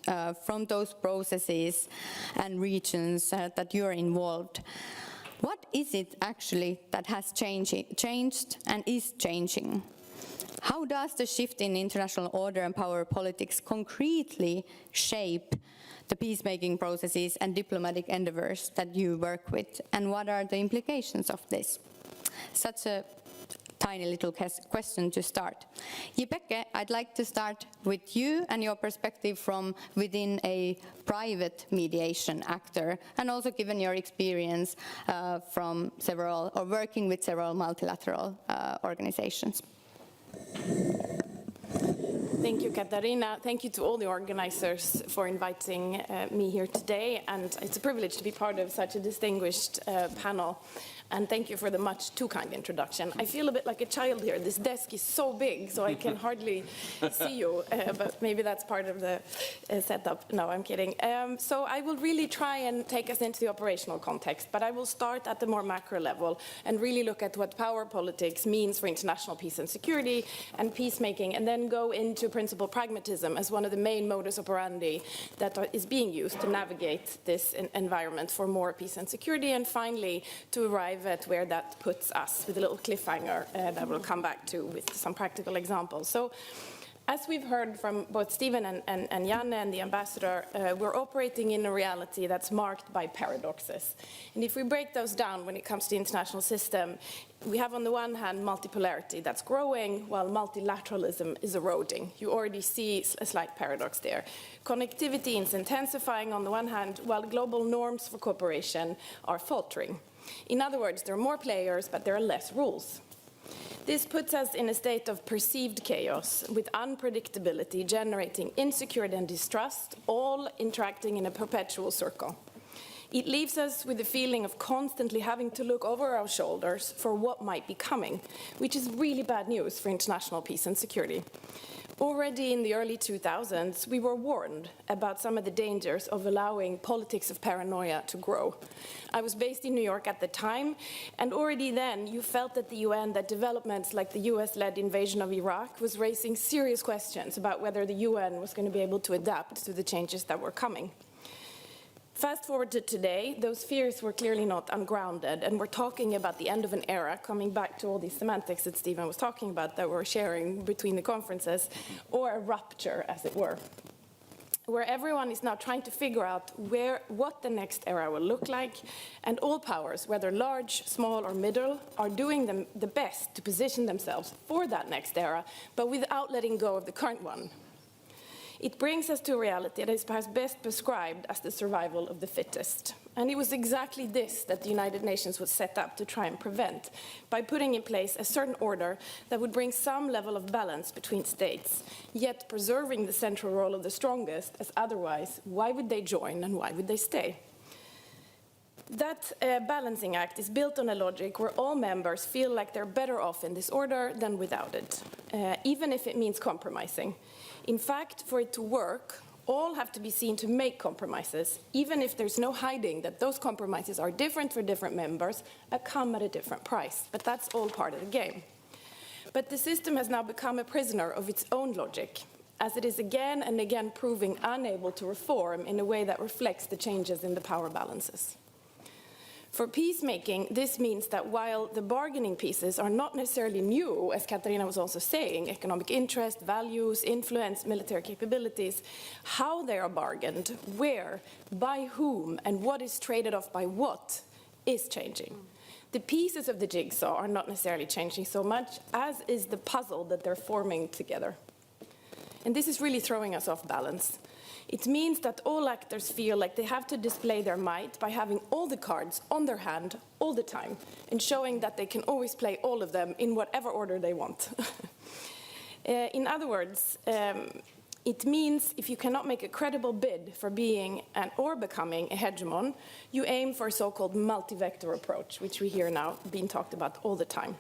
from those processes and regions that you're involved, what is it actually that has changed and is changing? How does the shift in international order and power politics concretely shape the peacemaking processes and diplomatic endeavors that you work with, and what are the implications of this? Such a tiny little question to start. Jibeke, I'd like to start with you and your perspective from within a private mediation actor, and also given your experience from several, or working with several multilateral organizations. Thank you, Katarina. Thank you to all the organizers for inviting me here today, and it's a privilege to be part of such a distinguished panel. And thank you for the much too kind introduction. I feel a bit like a child here. This desk is so big, so I can hardly see you, but maybe that's part of the setup. No, I'm kidding. So I will really try and take us into the operational context, but I will start at the more macro level and really look at what power politics means for international peace and security and peacemaking, and then go into principal pragmatism as one of the main modus operandi that is being used to navigate this environment for more peace and security, and finally to arrive at where that puts us, with a little cliffhanger that we'll come back to with some practical examples. So, as we've heard from both Stephen and Janne and the ambassador, we're operating in a reality that's marked by paradoxes. And if we break those down when it comes to the international system, we have on the one hand multipolarity that's growing while multilateralism is eroding. You already see a slight paradox there. Connectivity is intensifying on the one hand, while global norms for cooperation are faltering. In other words, there are more players, but there are less rules. This puts us in a state of perceived chaos, with unpredictability generating insecurity and distrust, all interacting in a perpetual circle. It leaves us with a feeling of constantly having to look over our shoulders for what might be coming, which is really bad news for international peace and security. Already in the early 2000s, we were warned about some of the dangers of allowing politics of paranoia to grow. I was based in New York at the time, and already then you felt at the UN that developments like the US-led invasion of Iraq was raising serious questions about whether the UN was going to be able to adapt to the changes that were coming. Fast forward to today, those fears were clearly not ungrounded, and we're talking about the end of an era, coming back to all these semantics that Stephen was talking about that we're sharing between the conferences, or a rupture, as it were, where everyone is now trying to figure out what the next era will look like, and all powers, whether large, small, or middle, are doing the best to position themselves for that next era, but without letting go of the current one. It brings us to a reality that is perhaps best described as the survival of the fittest. And it was exactly this that the United Nations was set up to try and prevent, by putting in place a certain order that would bring some level of balance between states, yet preserving the central role of the strongest, as otherwise, why would they join and why would they stay? That balancing act is built on a logic where all members feel like they're better off in this order than without it, even if it means compromising. In fact, for it to work, all have to be seen to make compromises, even if there's no hiding that those compromises are different for different members and come at a different price. But that's all part of the game. But the system has now become a prisoner of its own logic, as it is again and again proving unable to reform in a way that reflects the changes in the power balances. For peacemaking, this means that while the bargaining pieces are not necessarily new, as Katarina was also saying, economic interest, values, influence, military capabilities, how they are bargained, where, by whom, and what is traded off by what is changing. The pieces of the jigsaw are not necessarily changing so much, as is the puzzle that they're forming together. And this is really throwing us off balance. It means that all actors feel like they have to display their might by having all the cards on their hand all the time and showing that they can always play all of them in whatever order they want. In other words, it means if you cannot make a credible bid for being or becoming a hegemon, you aim for a so-called multi-vector approach, which we hear now being talked about all the time.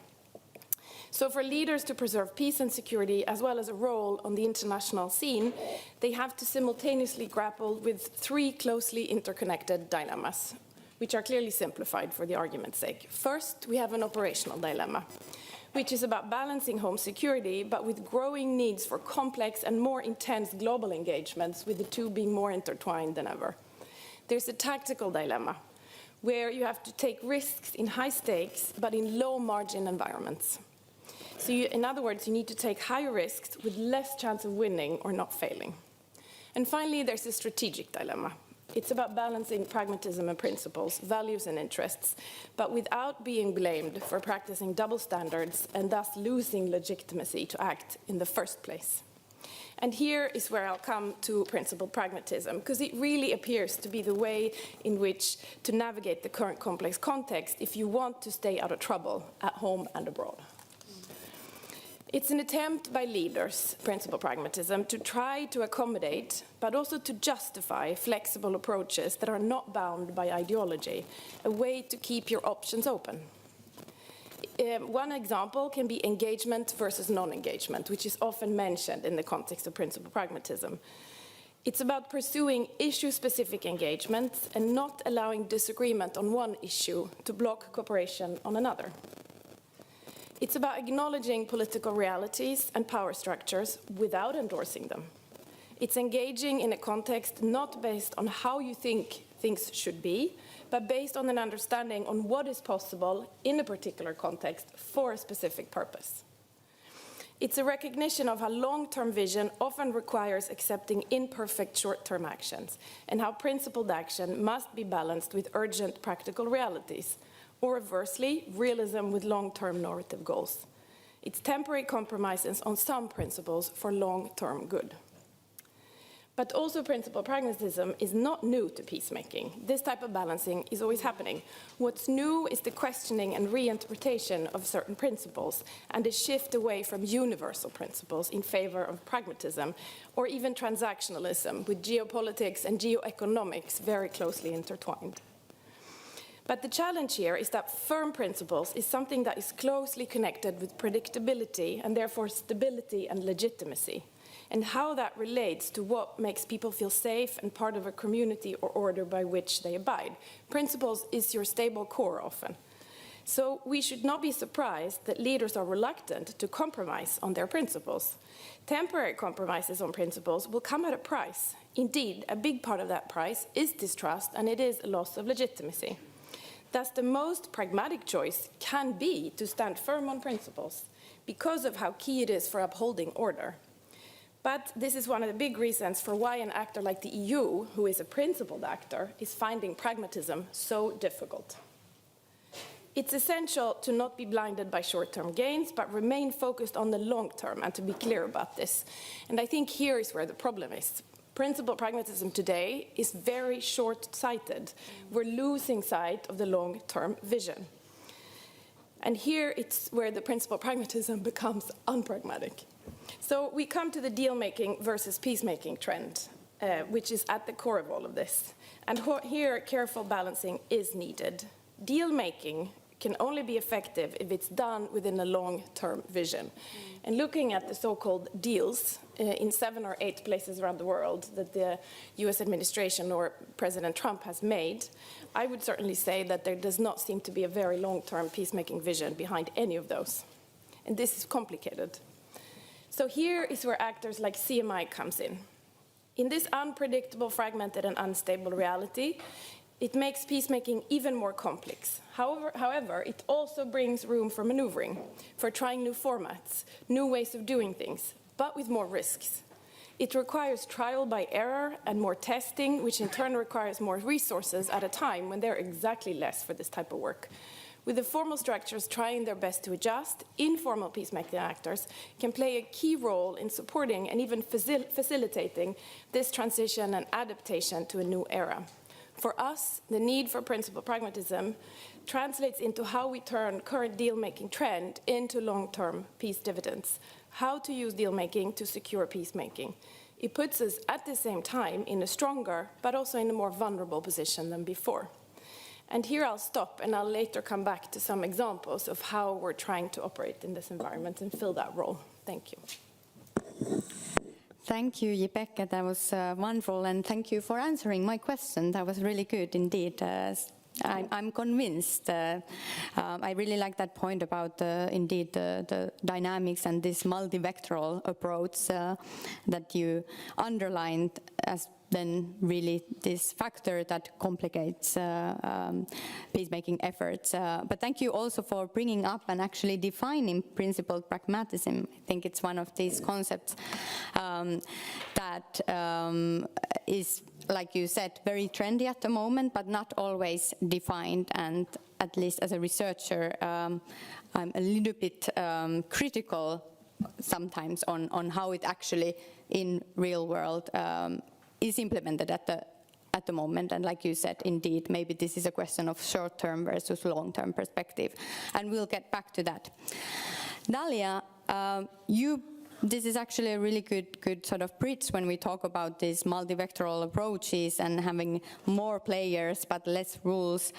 So for leaders to preserve peace and security, as well as a role on the international scene, they have to simultaneously grapple with three closely interconnected dilemmas, which are clearly simplified for the argument's sake. First, we have an operational dilemma, which is about balancing home security, but with growing needs for complex and more intense global engagements, with the two being more intertwined than ever. There's a tactical dilemma, where you have to take risks in high stakes, but in low margin environments. So in other words, you need to take higher risks with less chance of winning or not failing. And finally, there's a strategic dilemma. It's about balancing pragmatism and principles, values and interests, but without being blamed for practicing double standards and thus losing legitimacy to act in the first place. And here is where I'll come to principled pragmatism, because it really appears to be the way in which to navigate the current complex context if you want to stay out of trouble at home and abroad. It's an attempt by leaders, principled pragmatism, to try to accommodate, but also to justify flexible approaches that are not bound by ideology, a way to keep your options open. One example can be engagement versus non-engagement, which is often mentioned in the context of principled pragmatism. It's about pursuing issue-specific engagements and not allowing disagreement on one issue to block cooperation on another. It's about acknowledging political realities and power structures without endorsing them. It's engaging in a context not based on how you think things should be, but based on an understanding on what is possible in a particular context for a specific purpose. It's a recognition of how long-term vision often requires accepting imperfect short-term actions, and how principled action must be balanced with urgent practical realities, or reversely, realism with long-term normative goals. It's temporary compromises on some principles for long-term good. But also principled pragmatism is not new to peacemaking. This type of balancing is always happening. What's new is the questioning and reinterpretation of certain principles and a shift away from universal principles in favor of pragmatism, or even transactionalism, with geopolitics and geoeconomics very closely intertwined. But the challenge here is that firm principles is something that is closely connected with predictability and therefore stability and legitimacy, and how that relates to what makes people feel safe and part of a community or order by which they abide. Principles is your stable core often. So we should not be surprised that leaders are reluctant to compromise on their principles. Temporary compromises on principles will come at a price. Indeed, a big part of that price is distrust, and it is a loss of legitimacy. Thus, the most pragmatic choice can be to stand firm on principles because of how key it is for upholding order. But this is one of the big reasons for why an actor like the EU, who is a principled actor, is finding pragmatism so difficult. It's essential to not be blinded by short-term gains, but remain focused on the long term, and to be clear about this. And I think here is where the problem is. Principled pragmatism today is very short-sighted. We're losing sight of the long-term vision. And here it's where the principled pragmatism becomes unpragmatic. So we come to the deal-making versus peacemaking trend. which is at the core of all of this. And here, careful balancing is needed. Deal-making can only be effective if it's done within a long-term vision. And looking at the so-called deals in 7 or 8 places around the world that the US administration or President Trump has made, I would certainly say that there does not seem to be a very long-term peacemaking vision behind any of those. And this is complicated. So here is where actors like CMI comes in. In this unpredictable, fragmented, and unstable reality, it makes peacemaking even more complex. However, it also brings room for maneuvering, for trying new formats, new ways of doing things, but with more risks. It requires trial by error and more testing, which in turn requires more resources at a time when there are exactly less for this type of work. With the formal structures trying their best to adjust, informal peacemaking actors can play a key role in supporting and even facilitating this transition and adaptation to a new era. For us, the need for principled pragmatism translates into how we turn current deal-making trend into long-term peace dividends, how to use deal-making to secure peacemaking. It puts us at the same time in a stronger, but also in a more vulnerable position than before. And here I'll stop, and I'll later come back to some examples of how we're trying to operate in this environment and fill that role. Thank you. Thank you, Jibeke. That was wonderful, and thank you for answering my question. That was really good indeed. I'm convinced. I really like that point about, indeed, the dynamics and this multivectoral approach that you underlined as then really this factor that complicates peacemaking efforts. But thank you also for bringing up and actually defining principled pragmatism. I think it's one of these concepts that is, like you said, very trendy at the moment, but not always defined. And at least as a researcher, I'm a little bit critical sometimes on how it actually in real world is implemented at the moment. And like you said, indeed, maybe this is a question of short-term versus long-term perspective. And we'll get back to that. Dalia, this is actually a really good sort of bridge when we talk about these multivectoral approaches and having more players but less rules.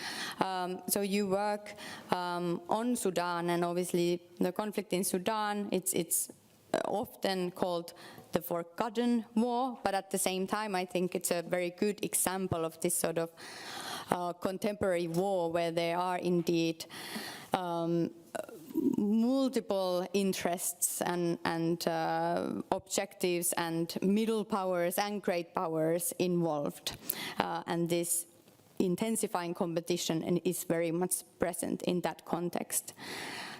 So you work on Sudan, and obviously the conflict in Sudan, it's often called the forgotten war, but at the same time I think it's a very good example of this sort of contemporary war where there are indeed multiple interests and objectives and middle powers and great powers involved. And this intensifying competition is very much present in that context.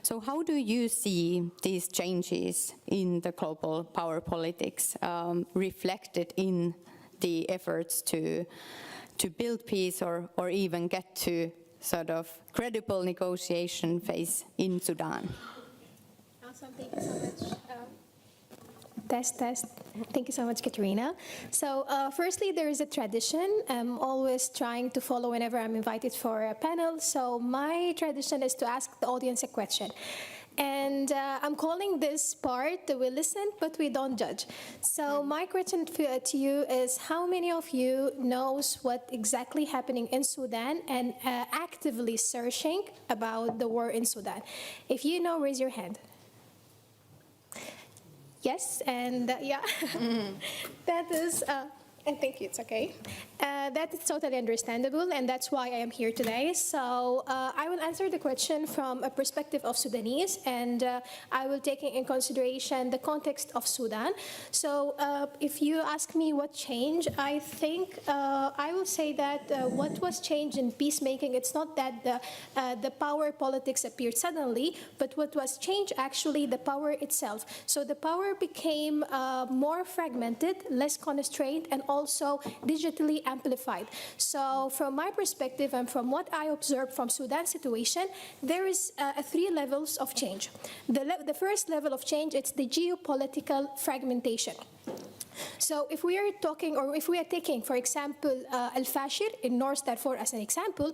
So how do you see these changes in the global power politics reflected in the efforts to build peace or even get to sort of credible negotiation phase in Sudan? Awesome, thank you so much. Test. Thank you so much, Katerina. So firstly, there is a tradition I'm always trying to follow whenever I'm invited for a panel. So my tradition is to ask the audience a question. And I'm calling this part that we listen, but we don't judge. So my question to you is, how many of you knows what exactly happening in Sudan and actively searching about the war in Sudan? If you know, raise your hand. Yes, and yeah, that is, and thank you, it's okay. That is totally understandable, and that's why I am here today. So I will answer the question from a perspective of Sudanese, and I will take in consideration the context of Sudan. So if you ask me what changed, I think I will say that what was changed in peacemaking, it's not that the power politics appeared suddenly, but what was changed actually the power itself. So the power became more fragmented, less constrained, and also digitally amplified. So from my perspective and from what I observed from Sudan's situation, there is 3 levels of change. The first level of change, it's the geopolitical fragmentation. So if we are talking, or if we are taking, for example, Al-Fashir in North Darfur as an example,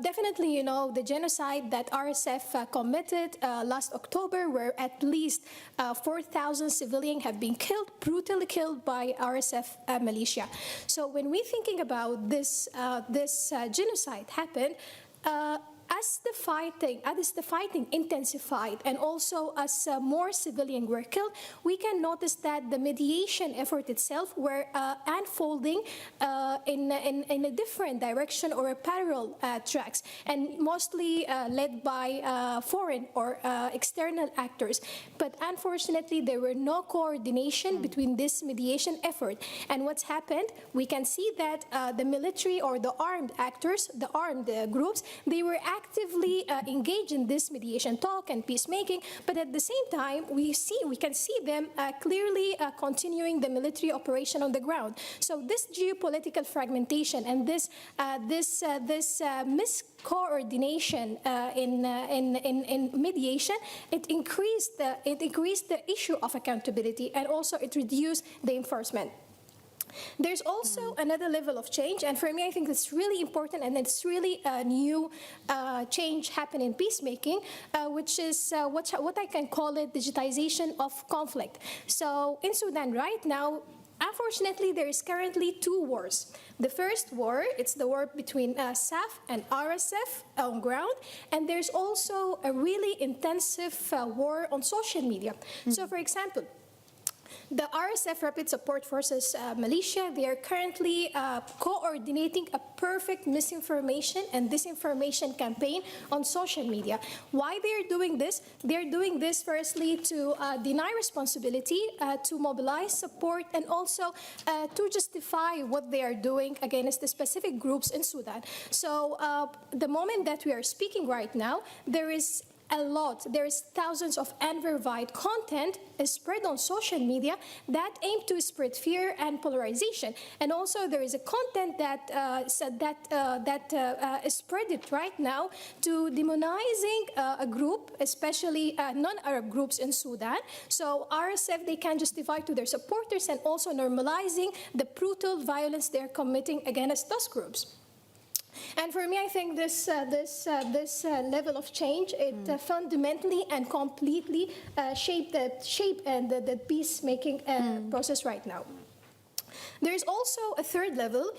definitely, you know, the genocide that RSF committed last October, where at least 4,000 civilians have been killed, brutally killed by RSF militia. So when we're thinking about this, genocide happened, as the fighting intensified and also as more civilians were killed, we can notice that the mediation effort itself were unfolding in a different direction or a parallel tracks, and mostly led by foreign or external actors. But unfortunately, there were no coordination between this mediation effort. And what's happened, we can see that the military or the armed actors, the armed groups, they were actively engaged in this mediation talk and peacemaking, but at the same time, we can see them clearly continuing the military operation on the ground. So this geopolitical fragmentation and this miscoordination in mediation, it increased the issue of accountability, and also it reduced the enforcement. There's also another level of change, and for me, I think it's really important, and it's really a new change happening in peacemaking, which is what I can call it digitization of conflict. So in Sudan right now, unfortunately, there is currently two wars. The first war, it's the war between SAF and RSF on ground, and there's also a really intensive war on social media. So for example, the RSF Rapid Support Forces militia, they are currently coordinating a perfect misinformation and disinformation campaign on social media. Why they are doing this? They're doing this firstly to deny responsibility, to mobilize support, and also to justify what they are doing against the specific groups in Sudan. So the moment that we are speaking right now, there's thousands of unverified content spread on social media that aim to spread fear and polarization. And also there is a content that is spread it right now to demonizing a group, especially non-Arab groups in Sudan. So RSF, they can justify to their supporters and also normalizing the brutal violence they're committing against those groups. And for me, I think this level of change, it fundamentally and completely shaped the peacemaking process right now. There's also a third level,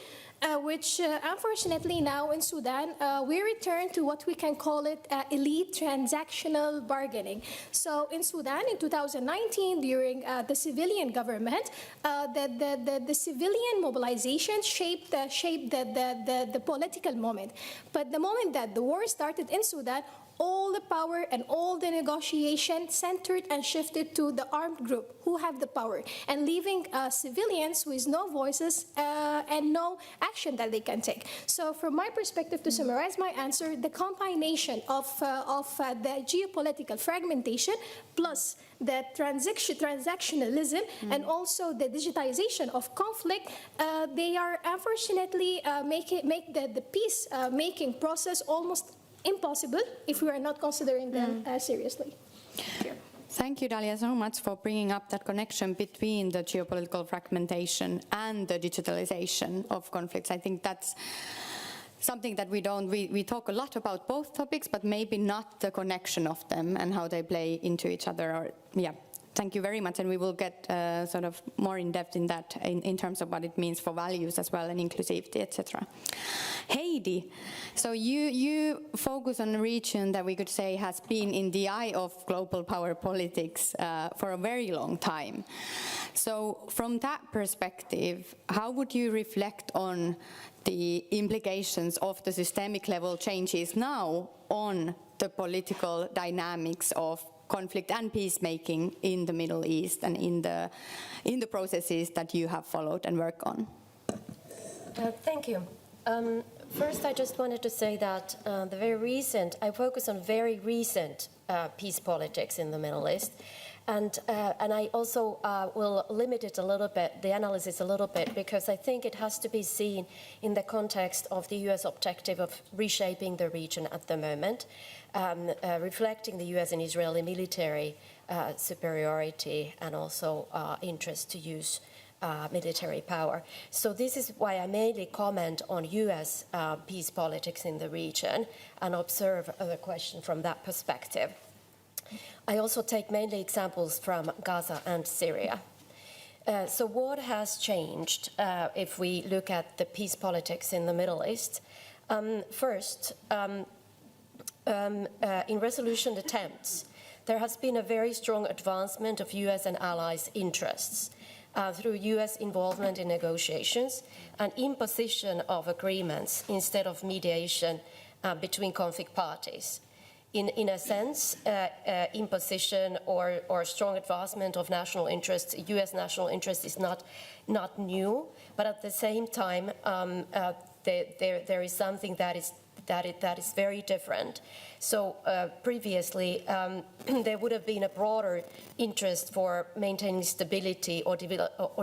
which unfortunately now in Sudan, we return to what we can call it elite transactional bargaining. So in Sudan in 2019, during the civilian government, the civilian mobilization shaped the political moment. But the moment that the war started in Sudan, all the power and all the negotiation centered and shifted to the armed group who have the power, and leaving civilians with no voices and no action that they can take. So from my perspective, to summarize my answer, the combination of the geopolitical fragmentation plus the transactionalism and also the digitization of conflict, they are unfortunately make the peace-making process almost impossible if we are not considering them seriously. Thank you. Thank you, Dalia, so much for bringing up that connection between the geopolitical fragmentation and the digitalization of conflicts. I think that's something that we talk a lot about both topics, but maybe not the connection of them and how they play into each other. Thank you very much, and we will get sort of more in depth in that in terms of what it means for values as well and inclusivity, etc. Heidi, so you focus on a region that we could say has been in the eye of global power politics for a very long time. So from that perspective, how would you reflect on the implications of the systemic level changes now on the political dynamics of conflict and peacemaking in the Middle East and in the processes that you have followed and work on? Thank you. First, I just wanted to say that I focus on very recent peace politics in the Middle East. And I also will limit it a little bit, the analysis a little bit, because I think it has to be seen in the context of the US objective of reshaping the region at the moment, reflecting the US and Israeli military superiority and also interest to use military power. So this is why I mainly comment on US peace politics in the region and observe the question from that perspective. I also take mainly examples from Gaza and Syria. So what has changed if we look at the peace politics in the Middle East? First, in resolution attempts, there has been a very strong advancement of US and allies' interests through US involvement in negotiations and imposition of agreements instead of mediation between conflict parties. In a sense, imposition or strong advancement of national interests, US national interest is not new, but at the same time, there is something that is very different. So previously, there would have been a broader interest for maintaining stability or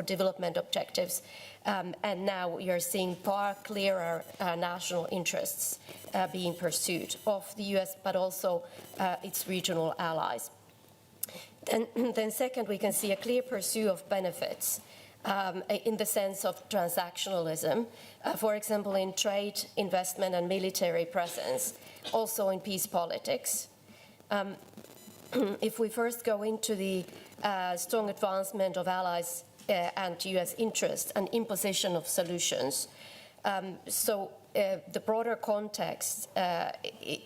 development objectives, and now you're seeing far clearer national interests being pursued of the US, but also its regional allies. Then second, we can see a clear pursuit of benefits in the sense of transactionalism, for example, in trade, investment, and military presence, also in peace politics. If we first go into the strong advancement of allies and US interest and imposition of solutions, the broader context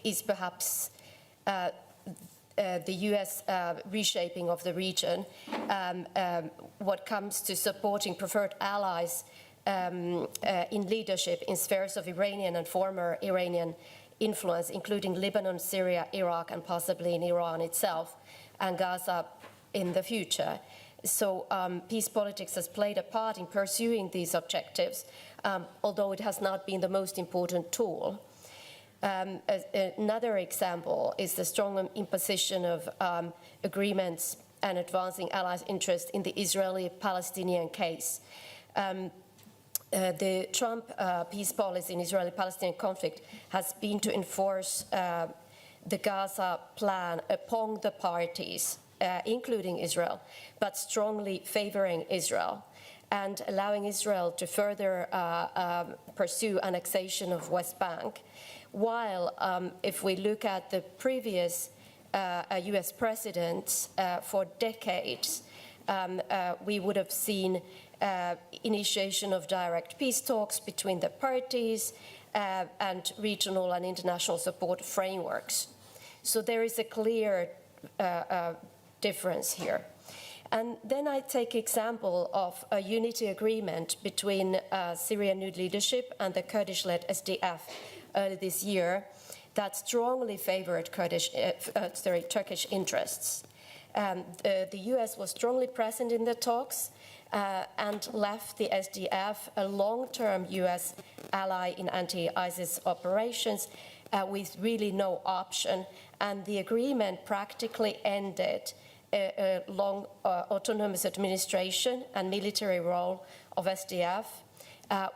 is perhaps the US reshaping of the region, what comes to supporting preferred allies in leadership in spheres of Iranian and former Iranian influence, including Lebanon, Syria, Iraq, and possibly in Iran itself, and Gaza in the future. So peace politics has played a part in pursuing these objectives, although it has not been the most important tool. Another example is the strong imposition of agreements and advancing allies' interest in the Israeli-Palestinian case. The Trump peace policy in Israeli-Palestinian conflict has been to enforce the Gaza plan upon the parties, including Israel, but strongly favoring Israel and allowing Israel to further pursue annexation of West Bank. While if we look at the previous US presidents for decades, we would have seen initiation of direct peace talks between the parties and regional and international support frameworks. So there is a clear difference here. And then I take example of a unity agreement between Syrian new leadership and the Kurdish-led SDF early this year that strongly favored Turkish interests. The US was strongly present in the talks and left the SDF, a long-term US ally in anti-ISIS operations, with really no option. And the agreement practically ended a long autonomous administration and military role of SDF,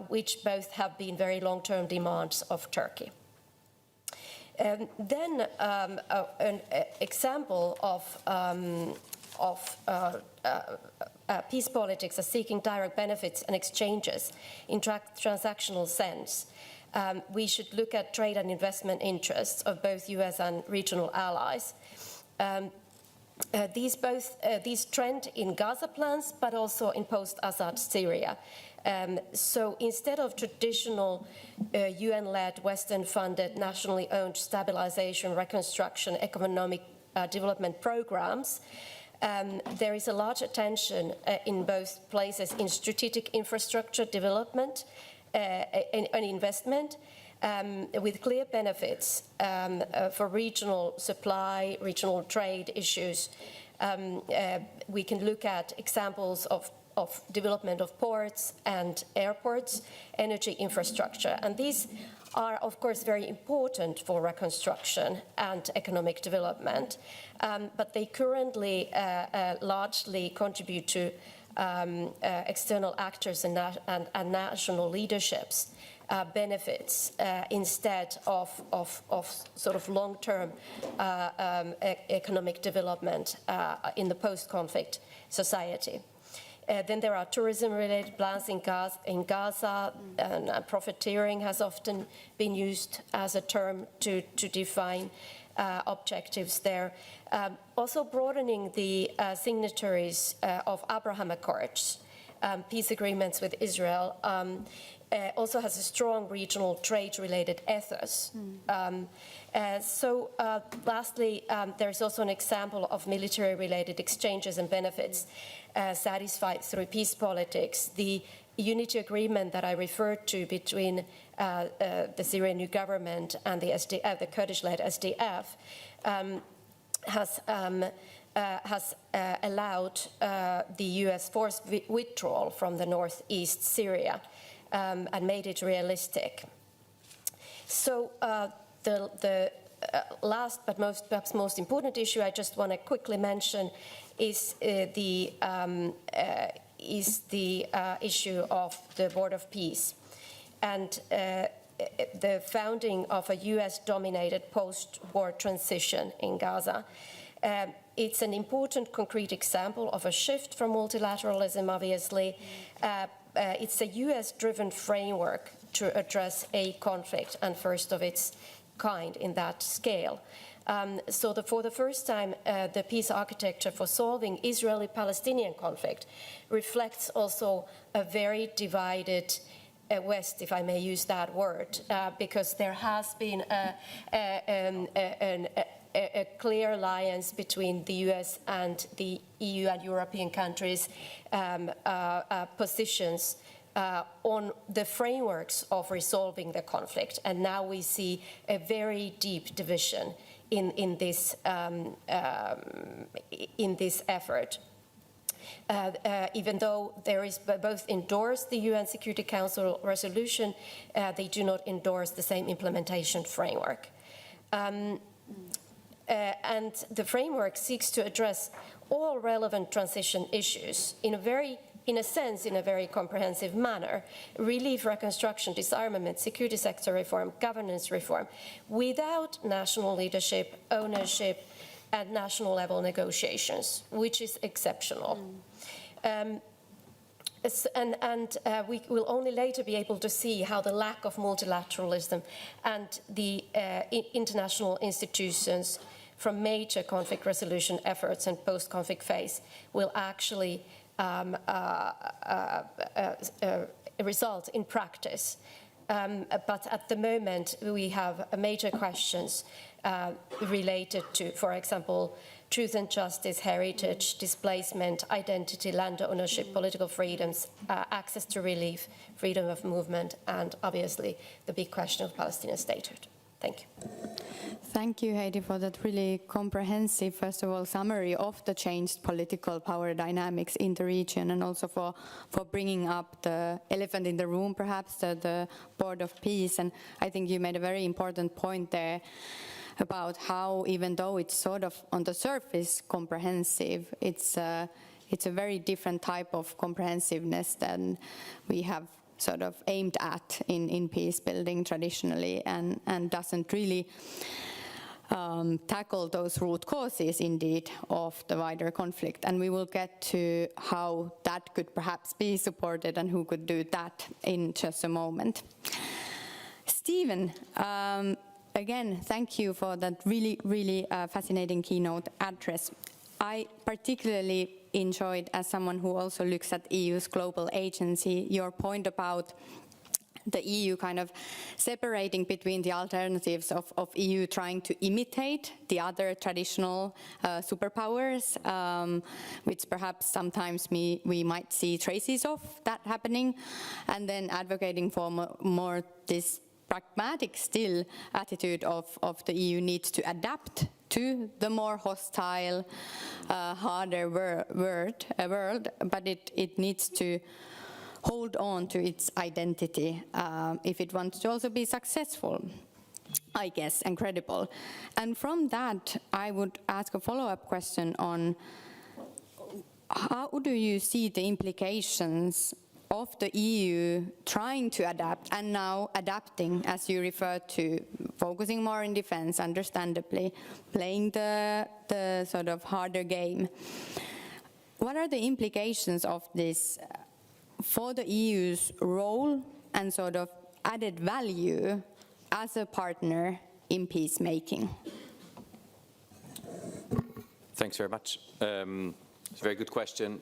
which both have been very long-term demands of Turkey. Then an example of peace politics as seeking direct benefits and exchanges in transactional sense. We should look at trade and investment interests of both US and regional allies. These trend in Gaza plans, but also in post-Assad Syria. So instead of traditional UN-led, Western-funded, nationally owned stabilization, reconstruction, economic development programs, there is a large attention in both places in strategic infrastructure development and investment, with clear benefits for regional supply, regional trade issues. We can look at examples of development of ports and airports, energy infrastructure. And these are, of course, very important for reconstruction and economic development, but they currently largely contribute to external actors and national leaderships benefits instead of sort of long-term economic development in the post-conflict society. Then there are tourism-related plans in Gaza, and profiteering has often been used as a term to define objectives there. Also broadening the signatories of Abraham Accords, peace agreements with Israel, also has a strong regional trade-related ethos. Lastly, there's also an example of military-related exchanges and benefits satisfied through peace politics. The unity agreement that I referred to between the Syrian new government and the Kurdish-led SDF has allowed the US force withdrawal from the northeast Syria and made it realistic. So the last but perhaps most important issue I just want to quickly mention is the issue of the Board of Peace and the founding of a US-dominated post-war transition in Gaza. It's an important concrete example of a shift from multilateralism, obviously. It's a US-driven framework to address a conflict, and first of its kind in that scale. For the first time, the peace architecture for solving Israeli-Palestinian conflict reflects also a very divided West, if I may use that word, because there has been a clear alliance between the US and the EU and European countries' positions on the frameworks of resolving the conflict. And now we see a very deep division in this effort. Even though there is both endorse the UN Security Council resolution, they do not endorse the same implementation framework. And the framework seeks to address all relevant transition issues in a very comprehensive manner: relief, reconstruction, disarmament, security sector reform, governance reform, without national leadership, ownership, and national level negotiations, which is exceptional. We will only later be able to see how the lack of multilateralism and the international institutions from major conflict resolution efforts and post-conflict phase will actually result in practice. But at the moment, we have major questions related to, for example, truth and justice, heritage, displacement, identity, land ownership, political freedoms, access to relief, freedom of movement, and obviously the big question of Palestinian statehood. Thank you. Thank you, Heidi, for that really comprehensive, first of all, summary of the changed political power dynamics in the region, and also for bringing up the elephant in the room, perhaps, the Board of Peace. And I think you made a very important point there about how, even though it's sort of on the surface comprehensive, it's a very different type of comprehensiveness than we have sort of aimed at in peace building traditionally, and doesn't really tackle those root causes, indeed, of the wider conflict. And we will get to how that could perhaps be supported and who could do that in just a moment. Stephen, again, thank you for that really fascinating keynote address. I particularly enjoyed, as someone who also looks at EU's global agency, your point about the EU kind of separating between the alternatives of EU trying to imitate the other traditional superpowers, which perhaps sometimes we might see traces of that happening, and then advocating for more this pragmatic still attitude of the EU needs to adapt to the more hostile, harder world, but it needs to hold on to its identity if it wants to also be successful, I guess, and credible. And from that, I would ask a follow-up question on how do you see the implications of the EU trying to adapt and now adapting, as you referred to, focusing more in defense, understandably, playing the sort of harder game. what are the implications of this for the EU's role and sort of added value as a partner in peacemaking? Thanks very much. It's a very good question.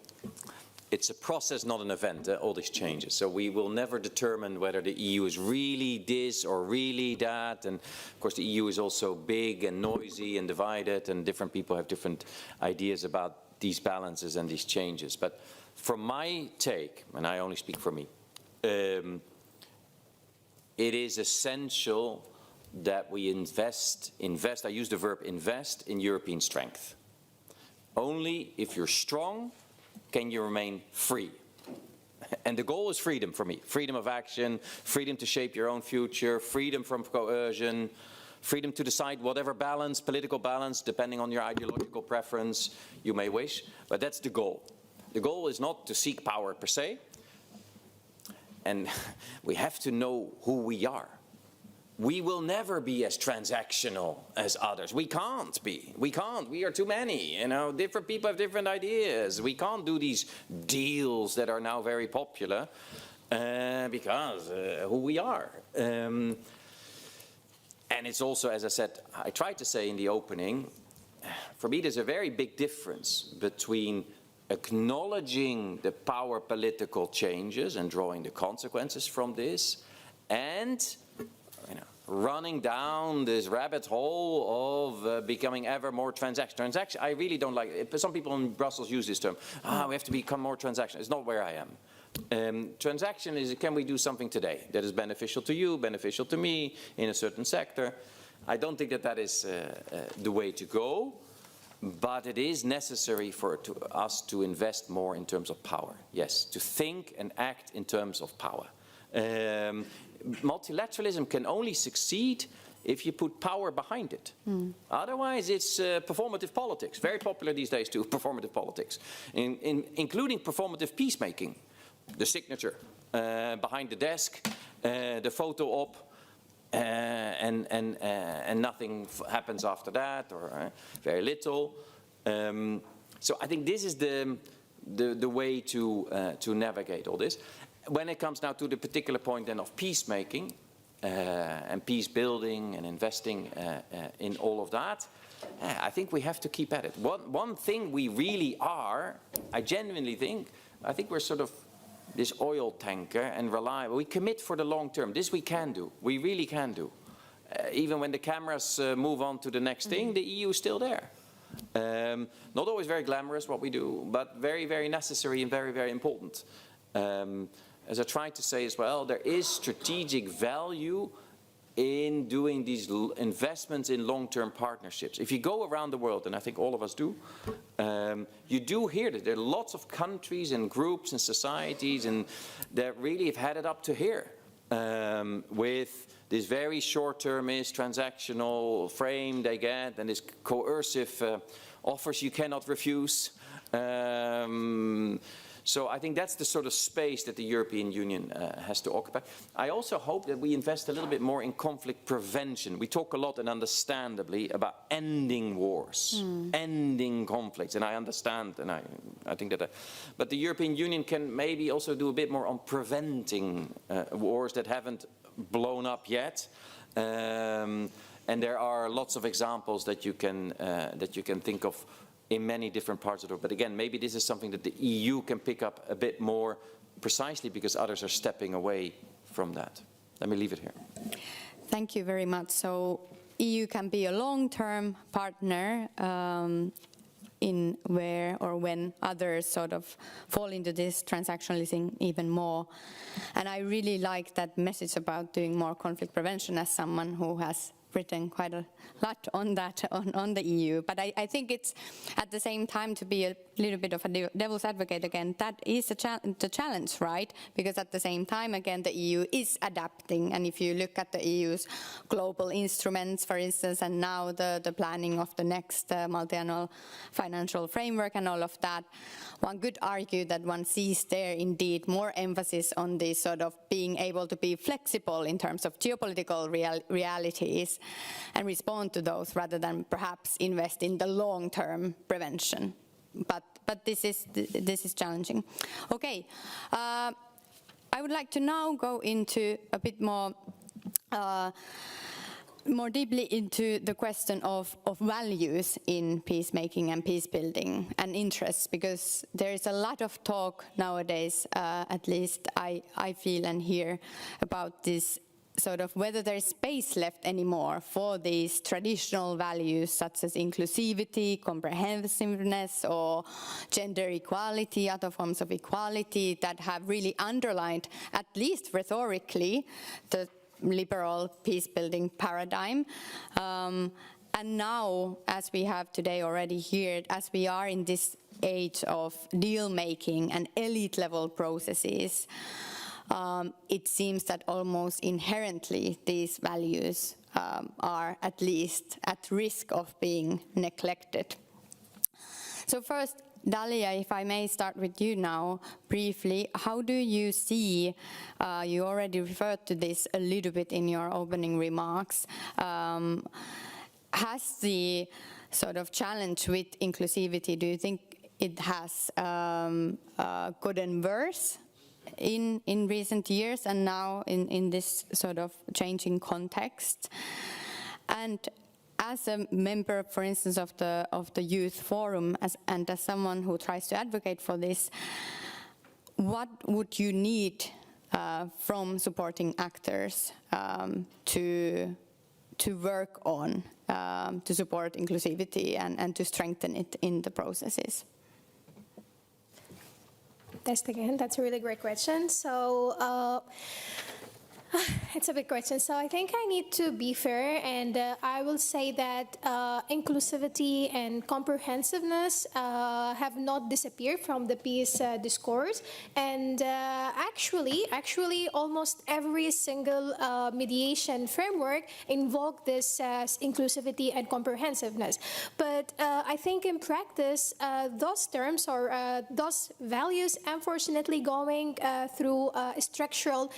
It's a process, not an event, all these changes. So we will never determine whether the EU is really this or really that. And of course, the EU is also big and noisy and divided, and different people have different ideas about these balances and these changes. But from my take, and I only speak for me, it is essential that we invest, I use the verb invest, in European strength. Only if you're strong can you remain free. And the goal is freedom for me. Freedom of action, freedom to shape your own future, freedom from coercion, freedom to decide whatever balance, political balance, depending on your ideological preference you may wish. But that's the goal. The goal is not to seek power per se. And we have to know who we are. We will never be as transactional as others. We can't be. We can't. We are too many. You know, different people have different ideas. We can't do these deals that are now very popular because who we are. And it's also, as I said, I tried to say in the opening, for me there's a very big difference between acknowledging the power political changes and drawing the consequences from this, and running down this rabbit hole of becoming ever more transactional. I really don't like it. Some people in Brussels use this term. We have to become more transactional. It's not where I am. Transaction is, can we do something today that is beneficial to you, beneficial to me, in a certain sector? I don't think that that is the way to go, but it is necessary for us to invest more in terms of power. Yes, to think and act in terms of power. Multilateralism can only succeed if you put power behind it. Otherwise, it's performative politics. Very popular these days too, performative politics, including performative peacemaking. The signature behind the desk, the photo op, and nothing happens after that, or very little. So I think this is the way to navigate all this. When it comes now to the particular point then of peacemaking and peace building and investing in all of that, I think we have to keep at it. One thing we really are, I genuinely think, I think we're sort of this oil tanker and reliable. We commit for the long term. This we can do. We really can do. Even when the cameras move on to the next thing, the EU is still there. Not always very glamorous what we do, but very, very necessary and very, very important. As I tried to say as well, there is strategic value in doing these investments in long-term partnerships. If you go around the world, and I think all of us do, you do hear that there are lots of countries and groups and societies and that really have had it up to here with this very short-termist, transactional frame they get and this coercive offers you cannot refuse. So I think that's the sort of space that the European Union has to occupy. I also hope that we invest a little bit more in conflict prevention. We talk a lot, and understandably, about ending wars, ending conflicts, and I understand, and I think that, but the European Union can maybe also do a bit more on preventing wars that haven't blown up yet. And there are lots of examples that you can think of in many different parts of the world. But again, maybe this is something that the EU can pick up a bit more precisely because others are stepping away from that. Let me leave it here. Thank you very much. So EU can be a long-term partner in where or when others sort of fall into this transactionalism even more. And I really like that message about doing more conflict prevention as someone who has written quite a lot on that, on the EU. But I think it's at the same time, to be a little bit of a devil's advocate again, that is the challenge, right? Because at the same time, again, the EU is adapting. And if you look at the EU's global instruments, for instance, and now the planning of the next multi-annual financial framework and all of that, one could argue that one sees there indeed more emphasis on this sort of being able to be flexible in terms of geopolitical realities and respond to those rather than perhaps invest in the long-term prevention. But but this is challenging. Okay, I would like to now go into a bit more deeply into the question of values in peacemaking and peace building and interests, because there is a lot of talk nowadays, at least I feel and hear, about this sort of whether there is space left anymore for these traditional values such as inclusivity, comprehensiveness, or gender equality, other forms of equality that have really underlined, at least rhetorically, the liberal peace-building paradigm. And now, as we have today already heard, as we are in this age of deal-making and elite-level processes, it seems that almost inherently these values are at least at risk of being neglected. So first, Dalia, if I may start with you now briefly, how do you see, you already referred to this a little bit in your opening remarks, has the sort of challenge with inclusivity, do you think it has gotten worse in recent years and now in this sort of changing context? And as a member, for instance, of the Youth Forum, and as someone who tries to advocate for this, what would you need from supporting actors to work on to support inclusivity and to strengthen it in the processes? That's a really great question. So it's a big question. So I think I need to be fair, and I will say that inclusivity and comprehensiveness have not disappeared from the peace discourse. And actually, almost every single mediation framework invoked this inclusivity and comprehensiveness. But I think in practice, those terms or those values, unfortunately, going through structural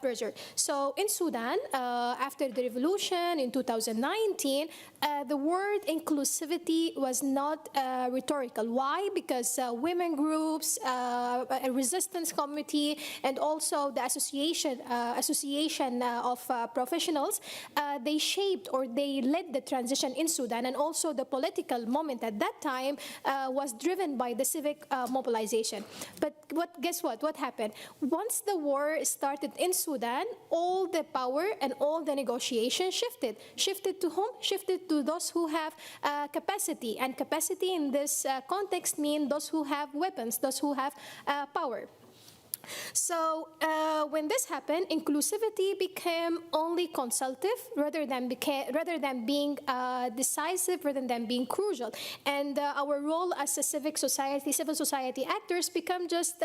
pressure. So in Sudan, after the revolution in 2019, the word inclusivity was not rhetorical. Why? Because women groups, a resistance committee, and also the association of professionals, they shaped or they led the transition in Sudan, and also the political moment at that time was driven by the civic mobilization. But guess what? What happened? Once the war started in Sudan, all the power and all the negotiation shifted. Shifted to whom? Shifted to those who have capacity. And capacity in this context means those who have weapons, those who have power. So when this happened, inclusivity became only consultative rather than being decisive, rather than being crucial. And our role as a civil society actors become just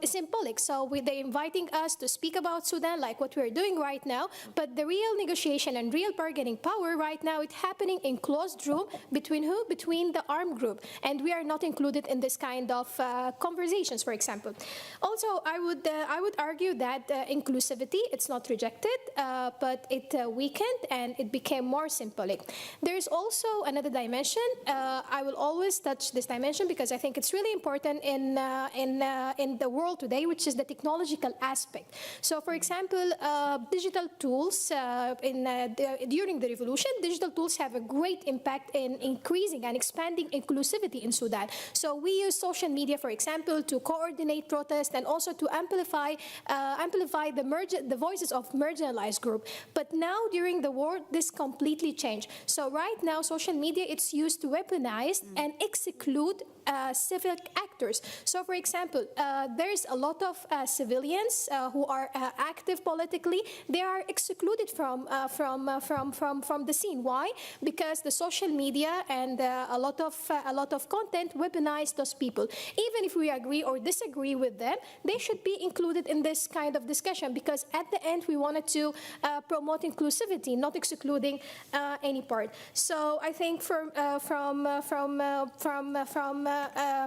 symbolic. So they're inviting us to speak about Sudan like what we're doing right now, but the real negotiation and real bargaining power right now, it's happening in closed room between who? Between the armed group. And we are not included in this kind of conversations, for example. Also, I would argue that inclusivity, it's not rejected, but it weakened and it became more symbolic. There's also another dimension. I will always touch this dimension because I think it's really important in the world today, which is the technological aspect. So, for example, digital tools during the revolution, digital tools have a great impact in increasing and expanding inclusivity in Sudan. So we use social media, for example, to coordinate protest and also to amplify the voices of marginalized group. But now during the war, this completely changed. So right now, social media, it's used to weaponize and exclude civic actors. So for example, there's a lot of civilians who are active politically. They are excluded from the scene. Why? Because the social media and a lot of content weaponize those people. Even if we agree or disagree with them, they should be included in this kind of discussion, because at the end we wanted to promote inclusivity, not excluding any part. So I think from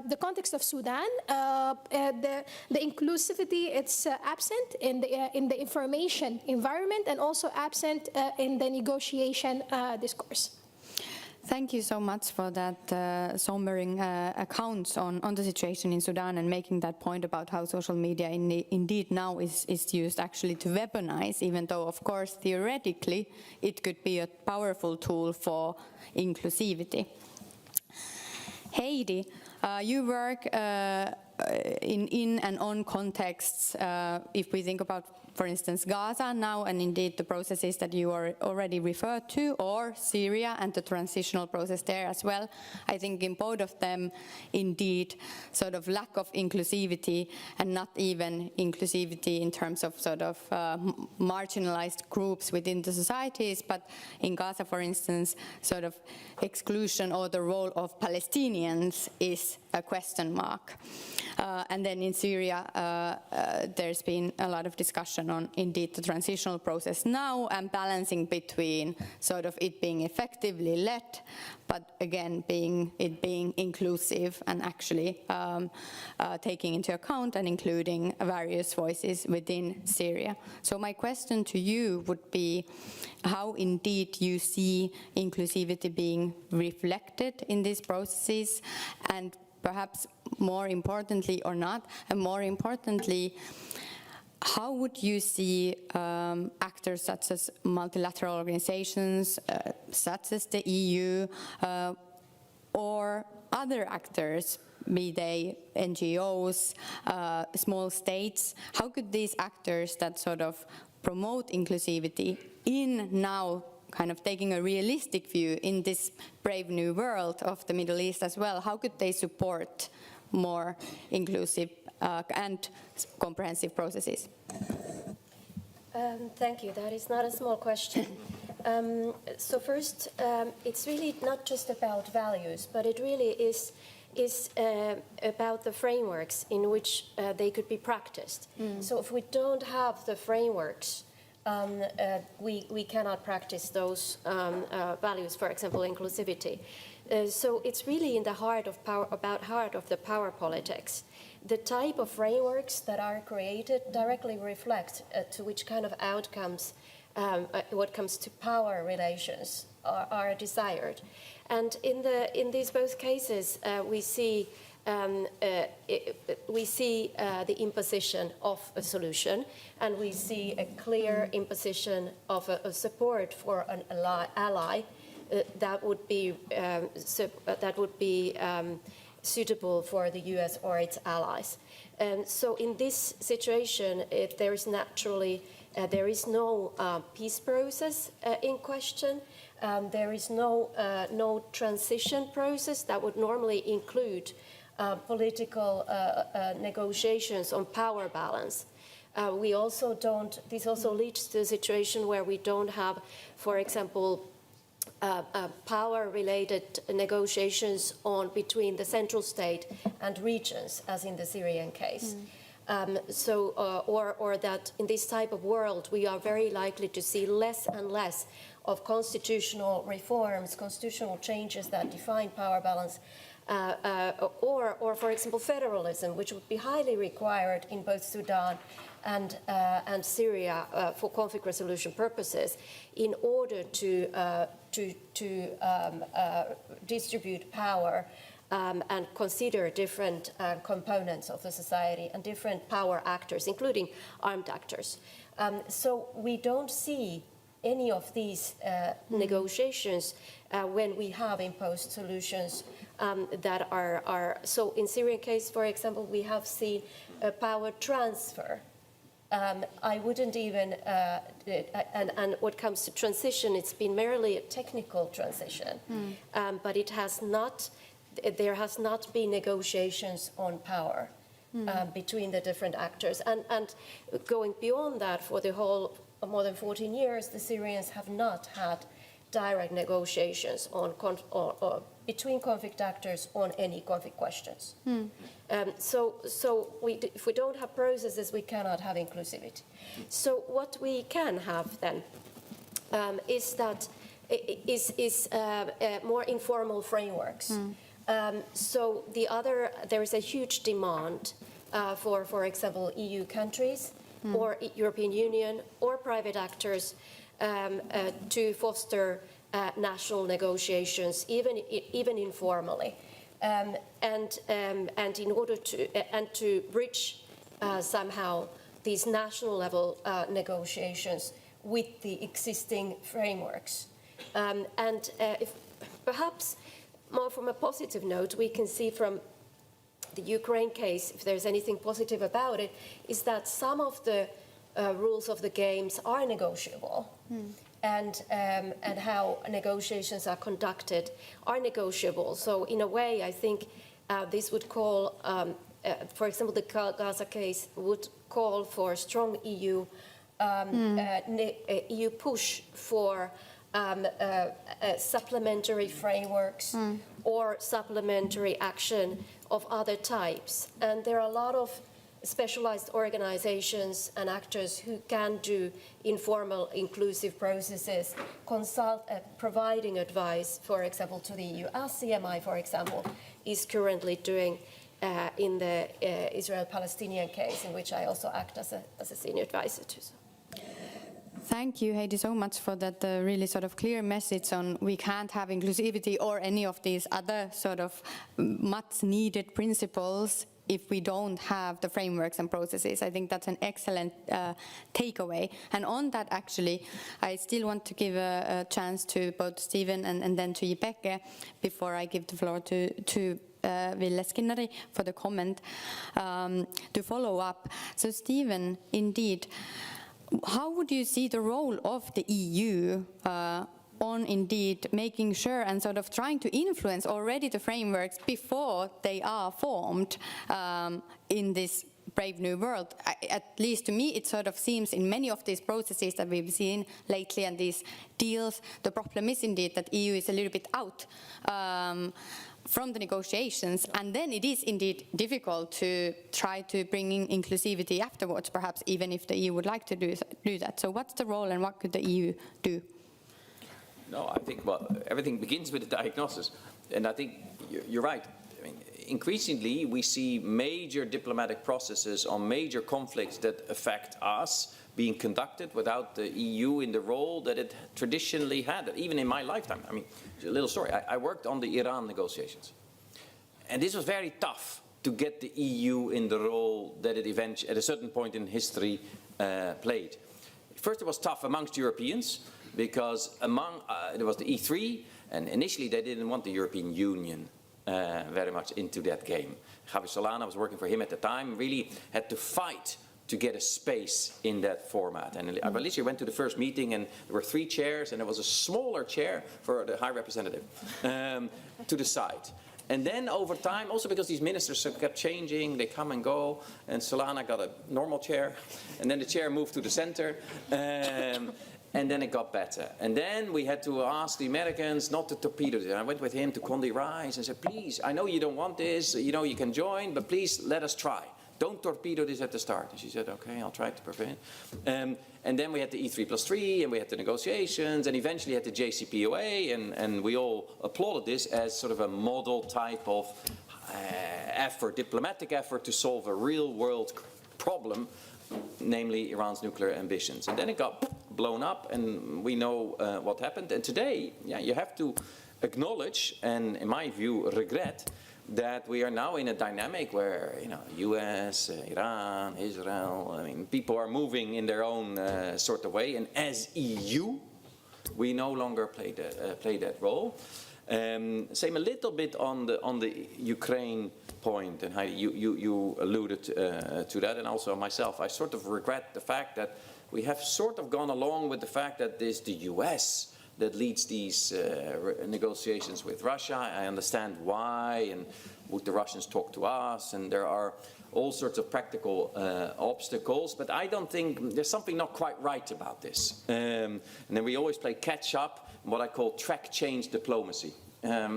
the context of Sudan, the inclusivity, it's absent in the information environment and also absent in the negotiation discourse. Thank you so much for that sombering accounts on the situation in Sudan and making that point about how social media indeed now is used actually to weaponize, even though, of course, theoretically, it could be a powerful tool for inclusivity. Heidi, you work in and on contexts, if we think about, for instance, Gaza now, and indeed the processes that you are already referred to, or Syria and the transitional process there as well. I think in both of them, indeed, sort of lack of inclusivity, and not even inclusivity in terms of sort of marginalized groups within the societies, but in Gaza, for instance, sort of exclusion or the role of Palestinians is a question mark. And then in Syria, there's been a lot of discussion on indeed the transitional process now and balancing between sort of it being effectively led, but again it being inclusive and actually taking into account and including various voices within Syria. So my question to you would be how indeed you see inclusivity being reflected in these processes, and perhaps more importantly or not, and more importantly, how would you see actors such as multilateral organizations, such as the EU, or other actors, be they NGOs, small states, how could these actors that sort of promote inclusivity in now kind of taking a realistic view in this brave new world of the Middle East as well, how could they support more inclusive and comprehensive processes? Thank you. That is not a small question. So first, it's really not just about values, but it really is about the frameworks in which they could be practiced. So if we don't have the frameworks, we cannot practice those values, for example, inclusivity. So it's really in the heart of the power politics. The type of frameworks that are created directly reflect to which kind of outcomes, what comes to power relations, are desired. And in these both cases, we see the imposition of a solution, and we see a clear imposition of a support for an ally that would be suitable for the US or its allies. So in this situation, there is no peace process in question. There is no transition process that would normally include political negotiations on power balance. This also leads to a situation where we don't have, for example, power-related negotiations between the central state and regions, as in the Syrian case. Or that in this type of world, we are very likely to see less and less of constitutional reforms, constitutional changes that define power balance, or for example, federalism, which would be highly required in both Sudan and Syria for conflict resolution purposes, in order to distribute power and consider different components of the society and different power actors, including armed actors. So we don't see any of these negotiations when we have imposed solutions that are so in Syrian case, for example, we have seen a power transfer. I wouldn't even, and what comes to transition, it's been merely a technical transition, but there has not been negotiations on power between the different actors. And going beyond that, for the whole more than 14 years, the Syrians have not had direct negotiations between conflict actors on any conflict questions. So if we don't have processes, we cannot have inclusivity. So what we can have then is more informal frameworks. So there is a huge demand for example, EU countries or European Union or private actors to foster national negotiations, even informally, and in order to bridge somehow these national level negotiations with the existing frameworks. If perhaps more from a positive note, we can see from the Ukraine case, if there's anything positive about it, is that some of the rules of the games are negotiable. And how negotiations are conducted are negotiable. So in a way, I think this would call, for example, the Gaza case would call for a strong EU EU push for supplementary frameworks or supplementary action of other types. And there are a lot of specialized organizations and actors who can do informal inclusive processes, providing advice, for example, to the EU, as CMI, for example, is currently doing in the Israel-Palestinian case, in which I also act as a senior advisor to. Thank you, Heidi, so much for that really sort of clear message on we can't have inclusivity or any of these other sort of much needed principles if we don't have the frameworks and processes. I think that's an excellent takeaway. And on that, actually, I still want to give a chance to both Stephen and then to Ybeke before I give the floor to Ville Skinnari for the comment to follow up. So Stephen, indeed, how would you see the role of the EU on indeed making sure and sort of trying to influence already the frameworks before they are formed in this brave new world? At least to me, it sort of seems in many of these processes that we've seen lately and these deals, the problem is indeed that EU is a little bit out from the negotiations, and then it is indeed difficult to try to bring in inclusivity afterwards, perhaps even if the EU would like to do that. So what's the role and what could the EU do? No, I think, well, everything begins with the diagnosis. And I think you're right. I mean, increasingly, we see major diplomatic processes on major conflicts that affect us being conducted without the EU in the role that it traditionally had, even in my lifetime. I mean, a little story. I worked on the Iran negotiations. And this was very tough to get the EU in the role that it eventually, at a certain point in history, played. First, it was tough amongst Europeans, because there was the E3, and initially they didn't want the European Union very much into that game. Javier Solana, I was working for him at the time, really had to fight to get a space in that format. And I literally went to the first meeting, and there were 3 chairs, and there was a smaller chair for the High Representative to the side. And then over time, also because these ministers kept changing, they come and go, and Solana got a normal chair, and then the chair moved to the center. And then it got better. And then we had to ask the Americans not to torpedo it. And I went with him to Condi Rice and said, please, I know you don't want this, you know you can join, but please let us try. Don't torpedo this at the start. And she said, okay, I'll try to prevent. And then we had the E3+3, and we had the negotiations, and eventually had the JCPOA, and we all applauded this as sort of a model type of effort, diplomatic effort to solve a real world problem, namely Iran's nuclear ambitions. And then it got blown up, and we know what happened. And today, yeah, you have to acknowledge, and in my view, regret, that we are now in a dynamic where, you know, US, Iran, Israel, I mean, people are moving in their own sort of way, and as EU, we no longer play that role. Same a little bit on the Ukraine point, and Heidi, you alluded to that, and also myself. I sort of regret the fact that we have sort of gone along with the fact that it's the US that leads these negotiations with Russia. I understand why, and would the Russians talk to us, and there are all sorts of practical obstacles, but I don't think there's something not quite right about this. And then we always play catch up, what I call track change diplomacy.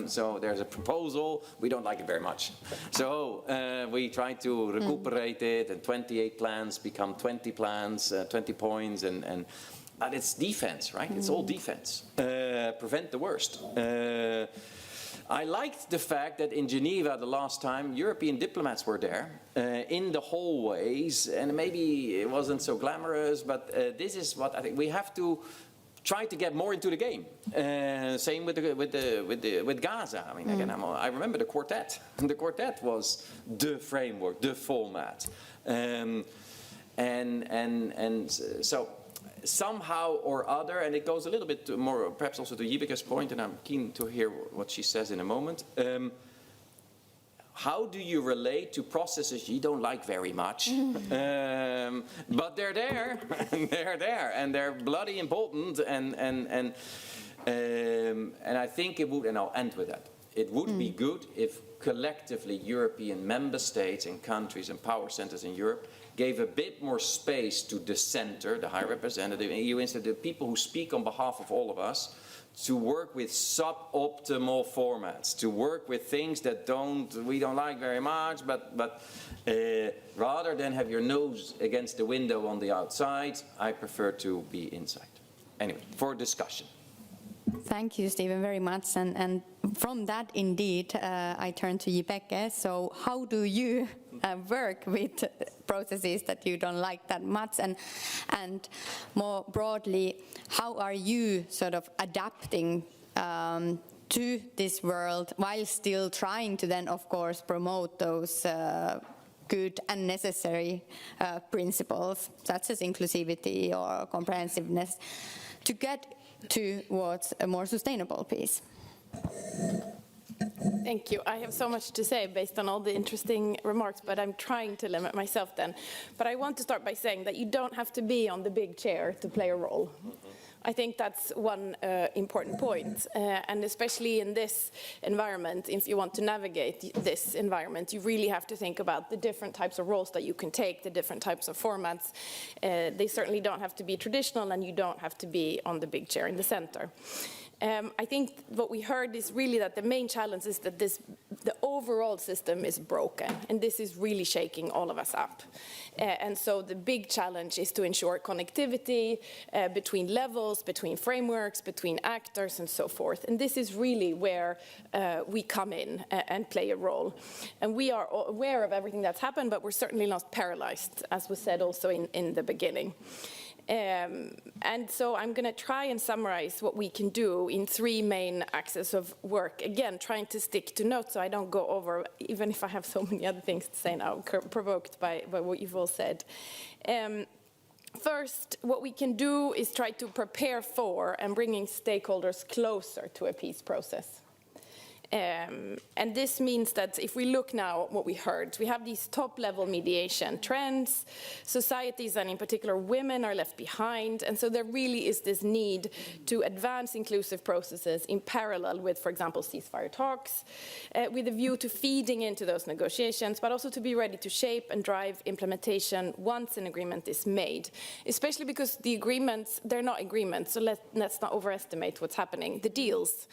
So there's a proposal, we don't like it very much. So we try to recuperate it, and 28 plans become 20 plans, 20 points, but it's defense, right? It's all defense. Prevent the worst. I liked the fact that in Geneva the last time, European diplomats were there in the hallways, and maybe it wasn't so glamorous, but this is what I think we have to try to get more into the game. Same with Gaza. I mean, again, I remember the quartet. The quartet was the framework, the format, and so somehow or other, and it goes a little bit more, perhaps also to Yibike's point, and I'm keen to hear what she says in a moment. How do you relate to processes you don't like very much, but they're there, and they're bloody important, and I think it would, and I'll end with that. It would be good if collectively European member states and countries and power centers in Europe gave a bit more space to the center, the High Representative, and EU Institute, the people who speak on behalf of all of us, to work with suboptimal formats, to work with things that we don't like very much, but rather than have your nose against the window on the outside, I prefer to be inside. Anyway, for discussion. Thank you, Stephen, very much. And from that, indeed, I turn to Yibeke. So how do you work with processes that you don't like that much? And more broadly, how are you sort of adapting to this world while still trying to then, of course, promote those good and necessary principles, such as inclusivity or comprehensiveness, to get towards a more sustainable peace? Thank you. I have so much to say based on all the interesting remarks, but I'm trying to limit myself then. But I want to start by saying that you don't have to be on the big chair to play a role. I think that's one important point, and especially in this environment, if you want to navigate this environment, you really have to think about the different types of roles that you can take, the different types of formats. They certainly don't have to be traditional, and you don't have to be on the big chair in the center. I think what we heard is really that the main challenge is that the overall system is broken, and this is really shaking all of us up. And so the big challenge is to ensure connectivity between levels, between frameworks, between actors, and so forth. And this is really where we come in and play a role. And we are aware of everything that's happened, but we're certainly not paralyzed, as was said also in the beginning. And so I'm going to try and summarize what we can do in three main axes of work. Again, trying to stick to notes so I don't go over, even if I have so many other things to say now, provoked by what you've all said. First, what we can do is try to prepare for and bringing stakeholders closer to a peace process. And this means that if we look now at what we heard, we have these top-level mediation trends. Societies, and in particular women, are left behind. And so there really is this need to advance inclusive processes in parallel with, for example, ceasefire talks, with a view to feeding into those negotiations, but also to be ready to shape and drive implementation once an agreement is made, especially because the agreements, they're not agreements, so let's not overestimate what's happening. The deals,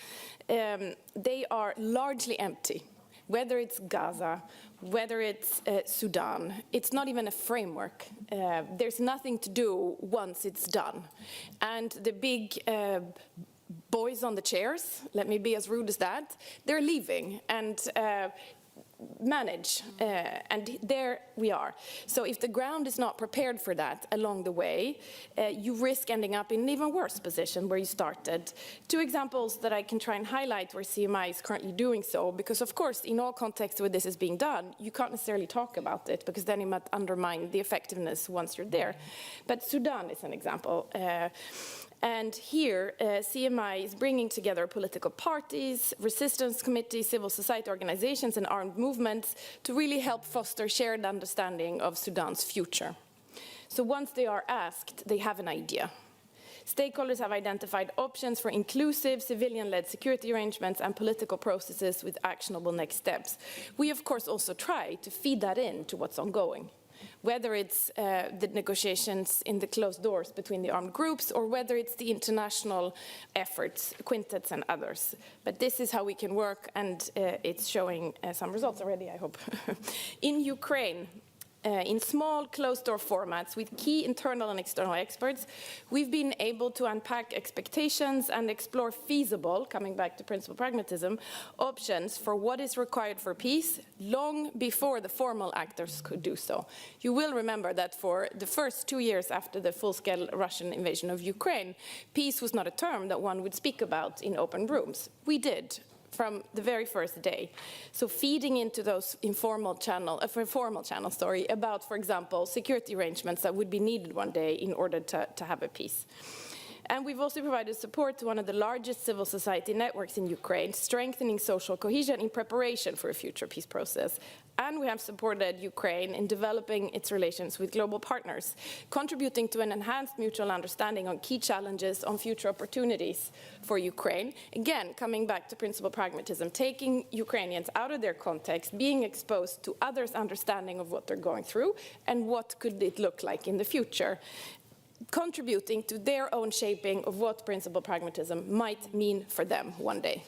they are largely empty. Whether it's Gaza, whether it's Sudan, it's not even a framework. There's nothing to do once it's done. And the big boys on the chairs, let me be as rude as that, they're leaving and manage, and there we are. So if the ground is not prepared for that along the way, you risk ending up in an even worse position where you started. Two examples that I can try and highlight where CMI is currently doing so, because of course in all contexts where this is being done, you can't necessarily talk about it because then it might undermine the effectiveness once you're there. But Sudan is an example. And here, CMI is bringing together political parties, resistance committees, civil society organizations, and armed movements to really help foster shared understanding of Sudan's future. So once they are asked, they have an idea. Stakeholders have identified options for inclusive, civilian-led security arrangements and political processes with actionable next steps. We, of course, also try to feed that into what's ongoing, whether it's the negotiations in the closed doors between the armed groups or whether it's the international efforts, quintets and others. But this is how we can work, and it's showing some results already, I hope. In Ukraine, in small closed-door formats with key internal and external experts, we've been able to unpack expectations and explore feasible, coming back to principal pragmatism, options for what is required for peace long before the formal actors could do so. You will remember that for the first 2 years after the full-scale Russian invasion of Ukraine, peace was not a term that one would speak about in open rooms. We did from the very first day. So feeding into those formal channels about, for example, security arrangements that would be needed one day in order to have a peace. And we've also provided support to one of the largest civil society networks in Ukraine, strengthening social cohesion in preparation for a future peace process. And we have supported Ukraine in developing its relations with global partners, contributing to an enhanced mutual understanding on key challenges, on future opportunities for Ukraine. Again, coming back to principal pragmatism, taking Ukrainians out of their context, being exposed to others' understanding of what they're going through, and what could it look like in the future, contributing to their own shaping of what principal pragmatism might mean for them one day.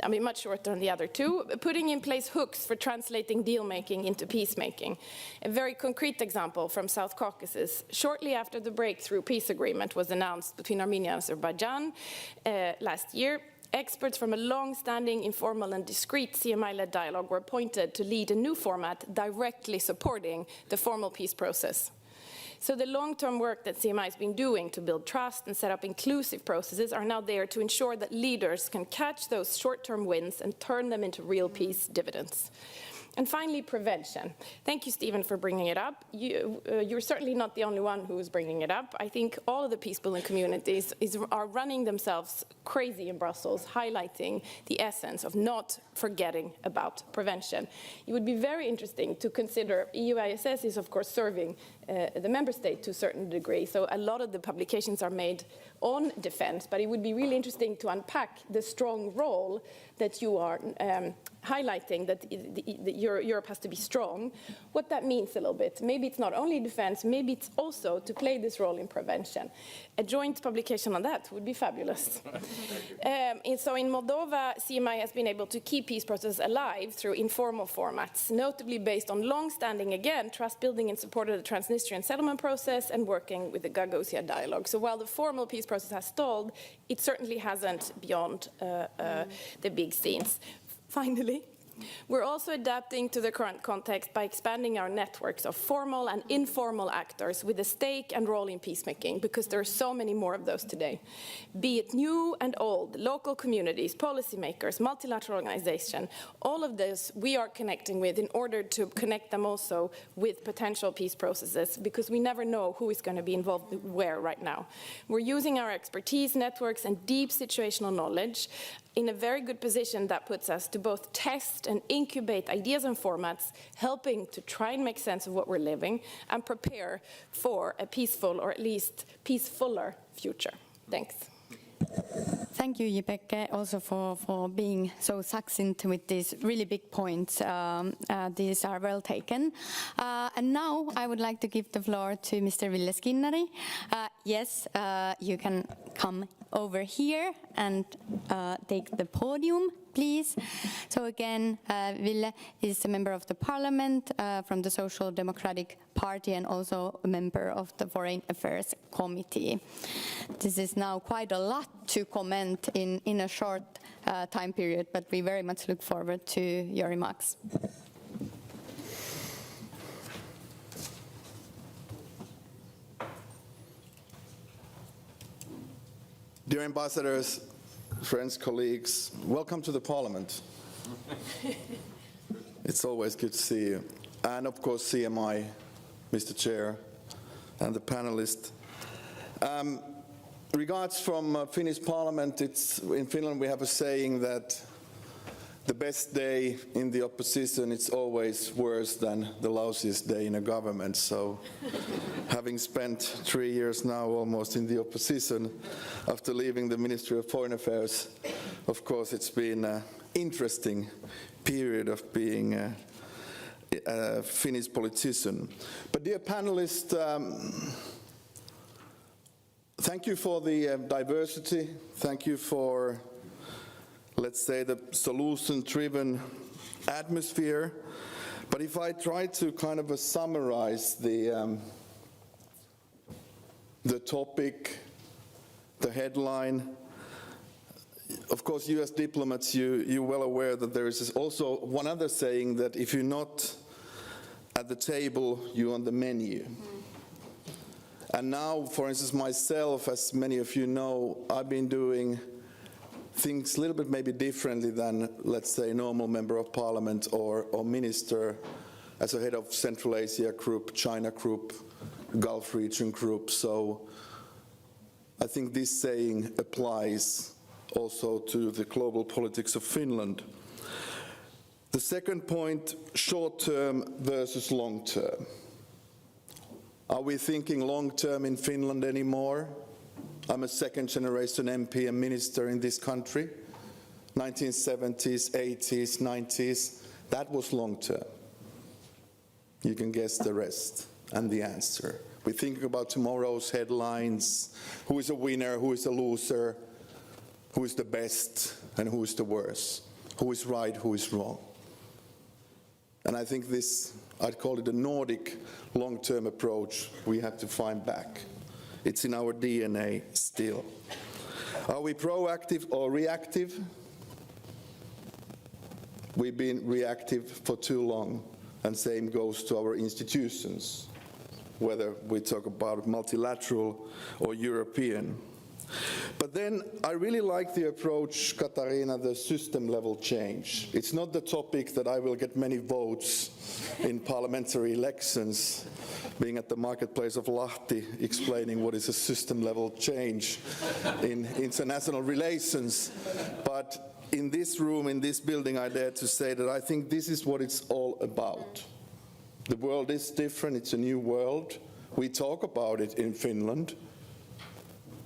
I mean, much shorter than the other two, putting in place hooks for translating deal-making into peacemaking. A very concrete example from South Caucasus. Shortly after the breakthrough peace agreement was announced between Armenia and Azerbaijan last year, experts from a long-standing, informal and discreet CMI-led dialogue were appointed to lead a new format directly supporting the formal peace process. So the long-term work that CMI has been doing to build trust and set up inclusive processes are now there to ensure that leaders can catch those short-term wins and turn them into real peace dividends. And finally, prevention. Thank you, Stephen, for bringing it up. You're certainly not the only one who is bringing it up. I think all of the peace-building communities are running themselves crazy in Brussels, highlighting the essence of not forgetting about prevention. It would be very interesting to consider, EU-ISS is of course serving the member state to a certain degree, so a lot of the publications are made on defense, but it would be really interesting to unpack the strong role that you are highlighting, that Europe has to be strong, what that means a little bit. Maybe it's not only defense, maybe it's also to play this role in prevention. A joint publication on that would be fabulous. So in Moldova, CMI has been able to keep peace process alive through informal formats, notably based on long-standing, again, trust building in support of the Transnistrian settlement process and working with the Gagauzia dialogue. So while the formal peace process has stalled, it certainly hasn't beyond the big scenes. Finally, we're also adapting to the current context by expanding our networks of formal and informal actors with a stake and role in peacemaking, because there are so many more of those today. Be it new and old, local communities, policymakers, multilateral organizations, all of this we are connecting with in order to connect them also with potential peace processes, because we never know who is going to be involved where right now. We're using our expertise, networks, and deep situational knowledge in a very good position that puts us to both test and incubate ideas and formats, helping to try and make sense of what we're living and prepare for a peaceful, or at least peacefuller, future. Thanks. Thank you, Jibeke, also for being so succinct with these really big points. These are well taken. And now I would like to give the floor to Mr. Ville Skinnari. Yes, you can come over here and take the podium, please. So again, Ville is a member of the Parliament from the Social Democratic Party and also a member of the Foreign Affairs Committee. This is now quite a lot to comment in a short time period, but we very much look forward to your remarks. Dear ambassadors, friends, colleagues, welcome to the Parliament. It's always good to see you. And of course, CMI, Mr. Chair, and the panelists. Regards from Finnish Parliament, in Finland we have a saying that the best day in the opposition is always worse than the lousiest day in a government. So having spent 3 years now almost in the opposition after leaving the Ministry of Foreign Affairs, of course it's been an interesting period of being a Finnish politician. But dear panelists, thank you for the diversity. Thank you for, let's say, the solution-driven atmosphere. But if I try to kind of summarize the topic, the headline, of course, US diplomats, you're well aware that there is also one other saying that if you're not at the table, you're on the menu. And now, for instance, myself, as many of you know, I've been doing things a little bit maybe differently than, let's say, a normal member of parliament or minister as a head of Central Asia group, China group, Gulf region group. So I think this saying applies also to the global politics of Finland. The second point, short-term versus long-term. Are we thinking long-term in Finland anymore? I'm a second-generation MP and minister in this country. 1970s, 80s, 90s, that was long-term. You can guess the rest and the answer. We're thinking about tomorrow's headlines, who is a winner, who is a loser, who is the best and who is the worst, who is right, who is wrong. And I think this, I'd call it a Nordic long-term approach we have to find back. It's in our DNA still. Are we proactive or reactive? We've been reactive for too long, and same goes to our institutions, whether we talk about multilateral or European. But then I really like the approach, Katarina, the system level change. It's not the topic that I will get many votes in parliamentary elections, being at the marketplace of Lahti, explaining what is a system level change in international relations. But in this room, in this building, I dare to say that I think this is what it's all about. The world is different, it's a new world. We talk about it in Finland.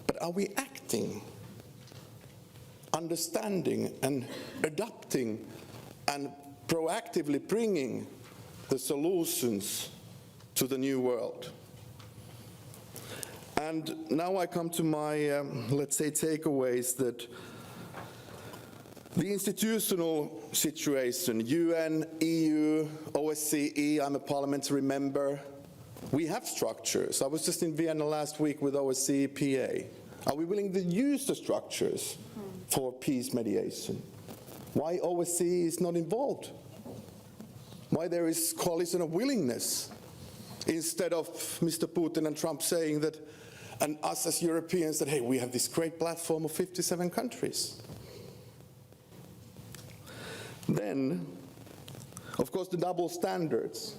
But are we acting, understanding and adapting and proactively bringing the solutions to the new world? And now I come to my, let's say, takeaways that the institutional situation, UN, EU, OSCE, I'm a parliamentary member, we have structures. I was just in Vienna last week with OSCE PA. Are we willing to use the structures for peace mediation? Why OSCE is not involved? Why there is coalition of willingness instead of Mr. Putin and Trump saying that, and us as Europeans, that, hey, we have this great platform of 57 countries. Then, of course, the double standards.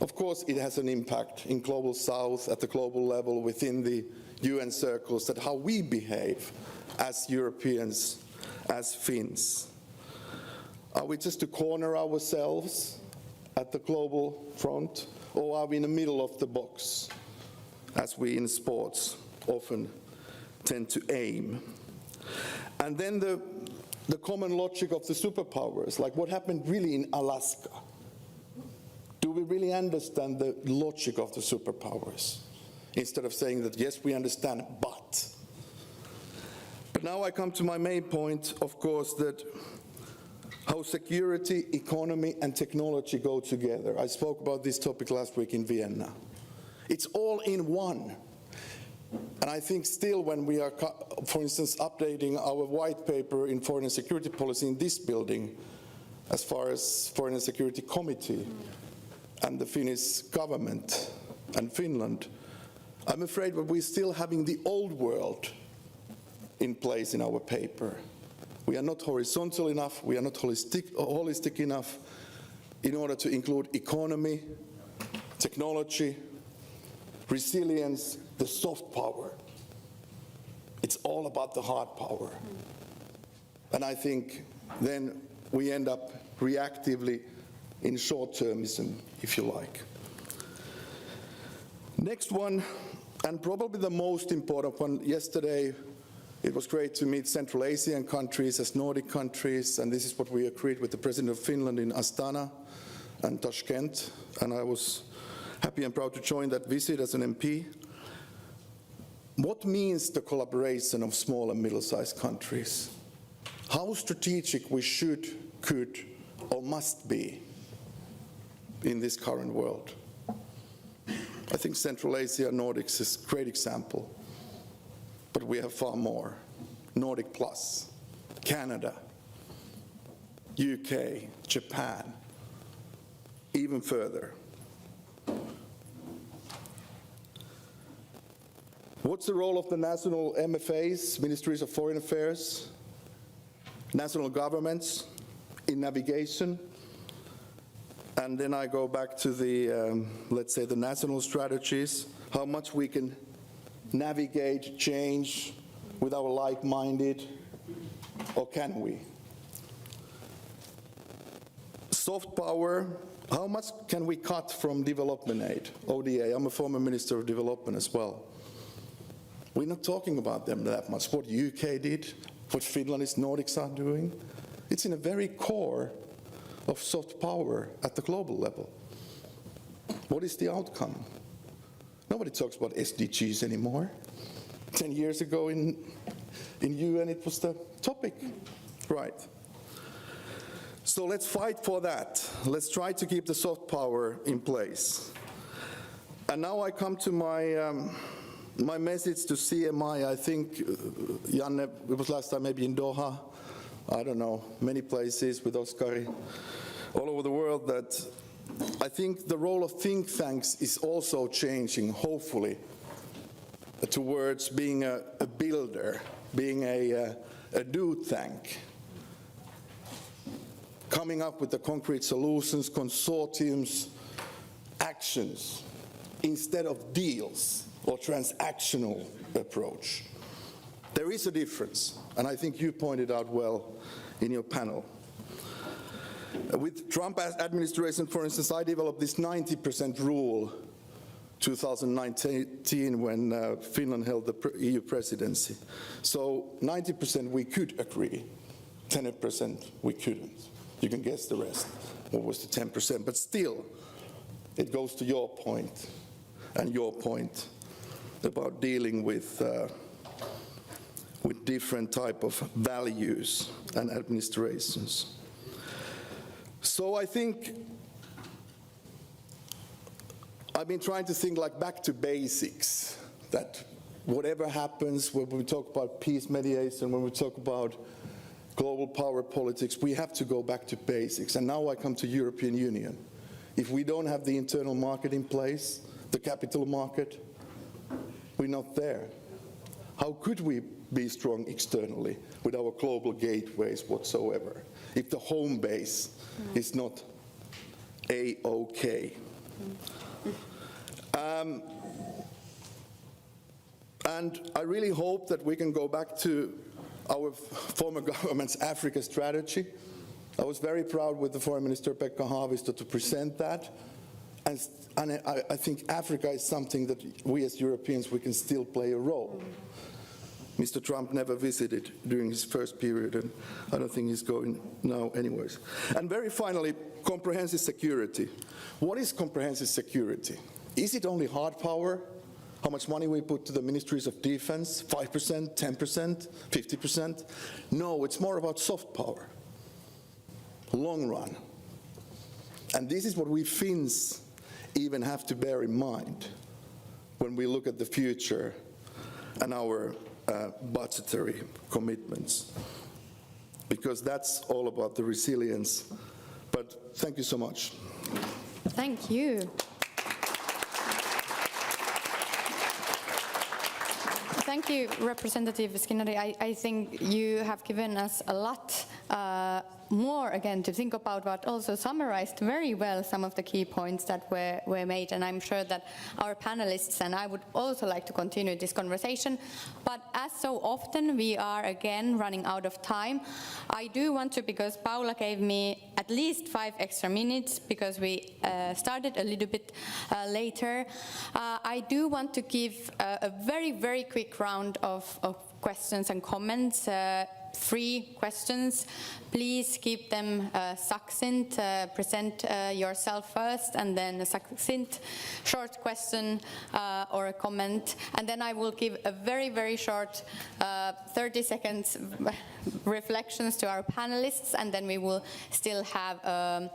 Of course, it has an impact in Global South, at the global level, within the UN circles, that how we behave as Europeans, as Finns. Are we just to corner ourselves at the global front, or are we in the middle of the box, as we in sports often tend to aim? And then the common logic of the superpowers, like what happened really in Alaska. Do we really understand the logic of the superpowers? Instead of saying that, yes, we understand, but. But now I come to my main point, of course, that how security, economy, and technology go together. I spoke about this topic last week in Vienna. It's all in one. And I think still when we are, for instance, updating our white paper in foreign and security policy in this building, as far as Foreign and Security Committee, and the Finnish government and Finland, I'm afraid that we're still having the old world in place in our paper. We are not horizontal enough, we are not holistic enough in order to include economy, technology, resilience, the soft power. It's all about the hard power. And I think then we end up reactively in short-termism, if you like. Next one, and probably the most important one. Yesterday, it was great to meet Central Asian countries as Nordic countries, and this is what we agreed with the President of Finland in Astana and Tashkent, and I was happy and proud to join that visit as an MP. What means the collaboration of small and middle-sized countries? How strategic we should, could, or must be in this current world. I think Central Asia, Nordics is a great example, but we have far more. Nordic Plus, Canada, UK, Japan, even further. What's the role of the national MFAs, Ministries of Foreign Affairs, national governments in navigation? And then I go back to the, let's say, the national strategies, how much we can navigate, change with our like-minded, or can we? Soft power, how much can we cut from development aid, ODA? I'm a former Minister of Development as well. We're not talking about them that much. What UK did, what Finland's Nordics are doing, it's in a very core of soft power at the global level. What is the outcome? Nobody talks about SDGs anymore. 10 years ago in UN it was the topic, right? So let's fight for that. Let's try to keep the soft power in place. And now I come to my message to CMI. I think, Janne, it was last time maybe in Doha, I don't know, many places with Oskari, all over the world, that I think the role of think tanks is also changing, hopefully, towards being a builder, being a do tank, coming up with the concrete solutions, consortiums, actions, instead of deals or transactional approach. There is a difference, and I think you pointed out well in your panel. With Trump administration, for instance, I developed this 90% rule 2019 when Finland held the EU presidency. So 90% we could agree, 10% we couldn't. You can guess the rest. What was the 10%? But still, it goes to your point and your point about dealing with different type of values and administrations. So I think I've been trying to think like back to basics, that whatever happens when we talk about peace mediation, when we talk about global power politics, we have to go back to basics. And now I come to European Union. If we don't have the internal market in place, the capital market, we're not there. How could we be strong externally with our global gateways whatsoever if the home base is not A-OK? And I really hope that we can go back to our former government's Africa strategy. I was very proud with the Foreign Minister Pekka Haavisto to present that. And I think Africa is something that we as Europeans, we can still play a role. Mr. Trump never visited during his first period, and I don't think he's going now anyways. And very finally, comprehensive security. What is comprehensive security? Is it only hard power? How much money we put to the ministries of defense? 5%, 10%, 50%? No, it's more about soft power, long run. And this is what we Finns even have to bear in mind when we look at the future and our budgetary commitments, because that's all about the resilience. But thank you so much. Thank you. Thank you, Representative Skinnari. I think you have given us a lot more, again, to think about, but also summarized very well some of the key points that were made. And I'm sure that our panelists and I would also like to continue this conversation. But as so often, we are again running out of time. I do want to, because Paula gave me at least 5 extra minutes, because we started a little bit later, I do want to give a very, very quick round of questions and comments 3 questions. Please keep them succinct. Present yourself first, and then a succinct short question or a comment. And then I will give a very, very short 30 seconds reflections to our panelists, and then we will still have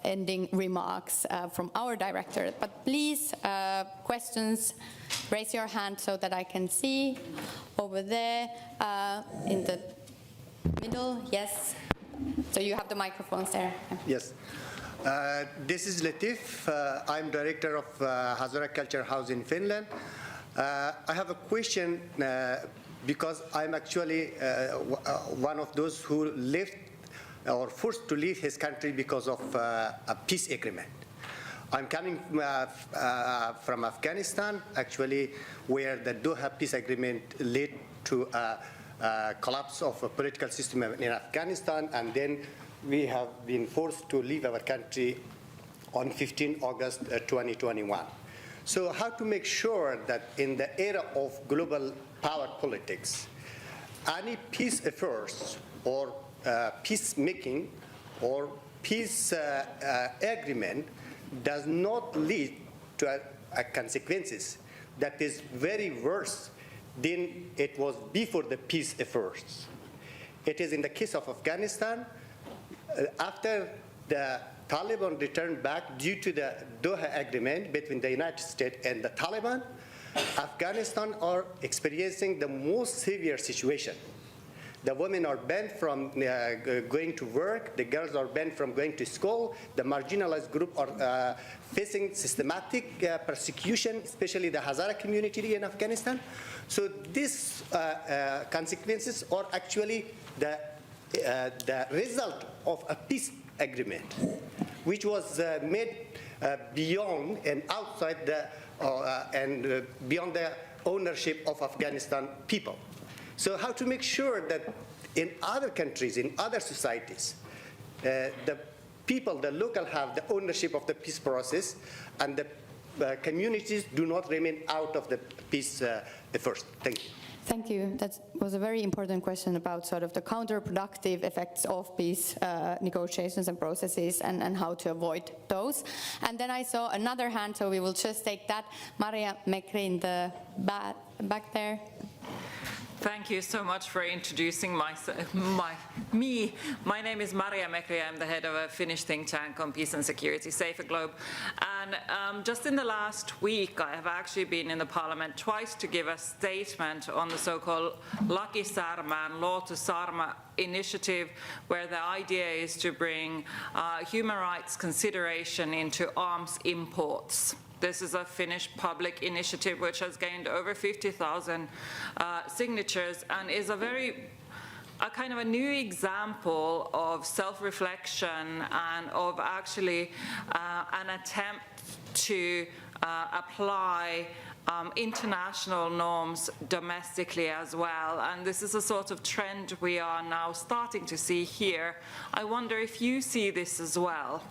ending remarks from our director. But please, questions, raise your hand so that I can see. Over there, in the middle, yes. So you have the microphones there. Yes. This is Latif. I'm director of Hazara Culture House in Finland. I have a question because I'm actually one of those who left or forced to leave his country because of a peace agreement. I'm coming from Afghanistan, actually, where the Doha peace agreement led to a collapse of a political system in Afghanistan, and then we have been forced to leave our country on 15 August 2021. So how to make sure that in the era of global power politics, any peace efforts or peacemaking or peace agreement does not lead to a consequences that is very worse than it was before the peace efforts. It is in the case of Afghanistan, after the Taliban returned back due to the Doha agreement between the United States and the Taliban, Afghanistan are experiencing the most severe situation. The women are banned from going to work, the girls are banned from going to school, the marginalized group are facing systematic persecution, especially the Hazara community in Afghanistan. So these consequences are actually the result of a peace agreement, which was made beyond and outside the beyond the ownership of Afghanistan people. So how to make sure that in other countries, in other societies, the people, the local have the ownership of the peace process, and the communities do not remain out of the peace efforts. Thank you. Thank you. That was a very important question about sort of the counterproductive effects of peace negotiations and processes, and how to avoid those. And then I saw another hand, so we will just take that. Maria Mekri in the back there. Thank you so much for introducing me. My name is Maria Mekri. I'm the head of a Finnish think tank on peace and security, Safer Globe. And just in the last week, I have actually been in the Parliament twice to give a statement on the so-called Laki Särmä and Law to Sarma initiative, where the idea is to bring human rights consideration into arms imports. This is a Finnish public initiative which has gained over 50,000 signatures and is a kind of a new example of self-reflection and of actually an attempt to apply international norms domestically as well. And this is a sort of trend we are now starting to see here. I wonder if you see this as well.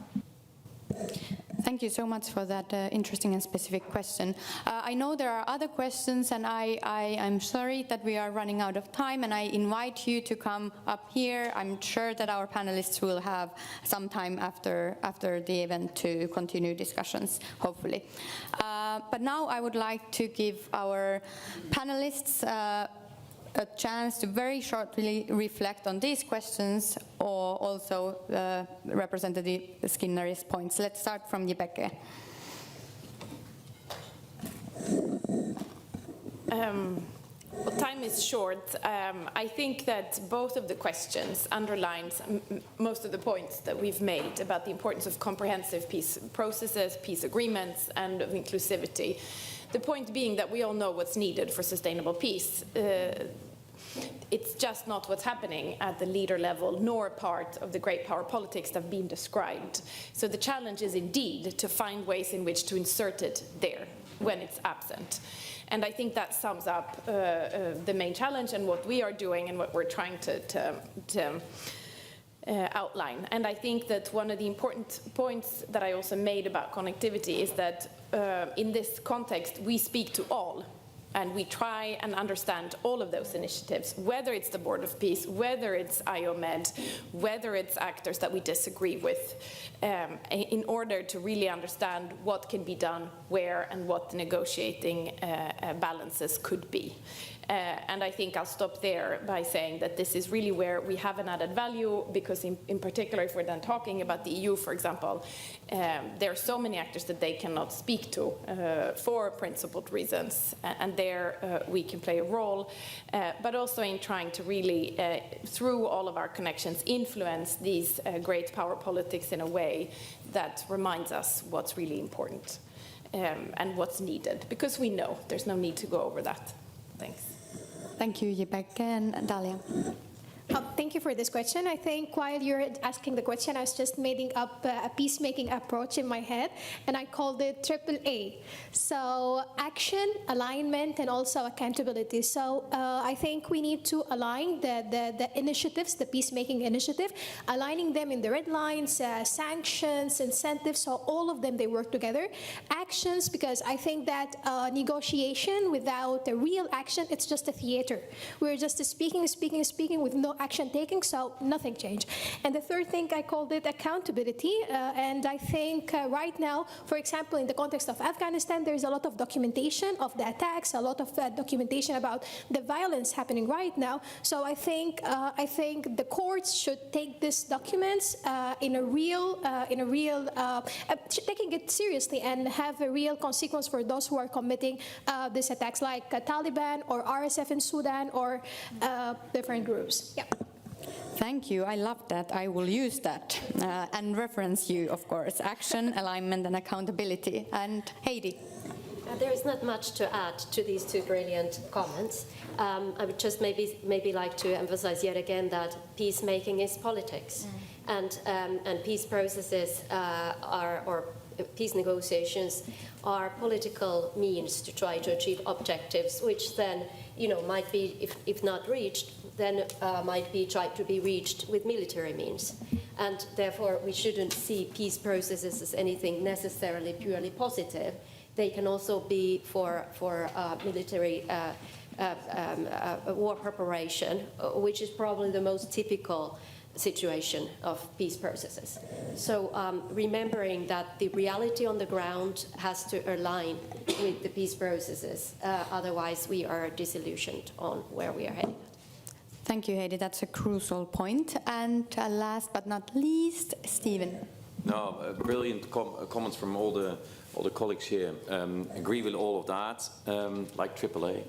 Thank you so much for that interesting and specific question. I know there are other questions, and I'm sorry that we are running out of time, and I invite you to come up here. I'm sure that our panelists will have some time after the event to continue discussions, hopefully. But now I would like to give our panelists a chance to very shortly reflect on these questions, or also Representative Skinner's points. Let's start from Vibeke. Well, time is short. I think that both of the questions underlines most of the points that we've made about the importance of comprehensive peace processes, peace agreements, and of inclusivity. The point being that we all know what's needed for sustainable peace. It's just not what's happening at the leader level, nor part of the great power politics that have been described. So the challenge is indeed to find ways in which to insert it there when it's absent. And I think that sums up the main challenge and what we are doing and what we're trying to outline. And I think that one of the important points that I also made about connectivity is that in this context, we speak to all And we try and understand all of those initiatives, whether it's the Board of Peace, whether it's IOMED, whether it's actors that we disagree with, in order to really understand what can be done where and what the negotiating balances could be. And I think I'll stop there by saying that this is really where we have an added value, because in particular, if we're then talking about the EU, for example, there are so many actors that they cannot speak to for principled reasons, and there we can play a role, but also in trying to really, through all of our connections, influence these great power politics in a way that reminds us what's really important and what's needed, because we know there's no need to go over that. Thanks. Thank you, Jibeke and Dalia. Thank you for this question. I think while you're asking the question, I was just making up a peacemaking approach in my head, and I called it AAA. So action, alignment, and also accountability. So I think we need to align the initiatives, the peacemaking initiative, aligning them in the red lines, sanctions, incentives, so all of them, they work together. Actions, because I think that negotiation without a real action, it's just a theater. We're just speaking with no action taking, so nothing changed. And the third thing, I called it accountability, and I think right now, for example, in the context of Afghanistan, there's a lot of documentation of the attacks, a lot of documentation about the violence happening right now. So I think the courts should take these documents taking it seriously and have a real consequence for those who are committing these attacks, like Taliban or RSF in Sudan or different groups. Yeah. Thank you. I love that. I will use that and reference you, of course. Action, alignment, and accountability. And Heidi. There is not much to add to these two brilliant comments. I would just maybe like to emphasize yet again that peacemaking is politics, and peace processes or peace negotiations are political means to try to achieve objectives, which then, might be, if not reached, then might be tried to be reached with military means. And therefore, we shouldn't see peace processes as anything necessarily purely positive. They can also be for military war preparation, which is probably the most typical situation of peace processes. So remembering that the reality on the ground has to align with the peace processes, otherwise we are disillusioned on where we are heading. Thank you, Heidi. That's a crucial point. And last but not least, Stephen. No, brilliant comments from all the colleagues here. Agree with all of that, like AAA.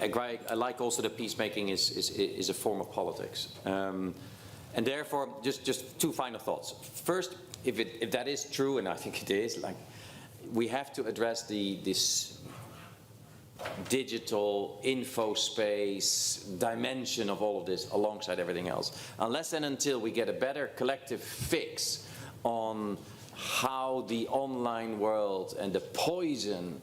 I like also that peacemaking is a form of politics. And therefore, just two final thoughts. First, if that is true, and I think it is, we have to address this digital info space dimension of all of this alongside everything else. Unless and until we get a better collective fix on how the online world and the poison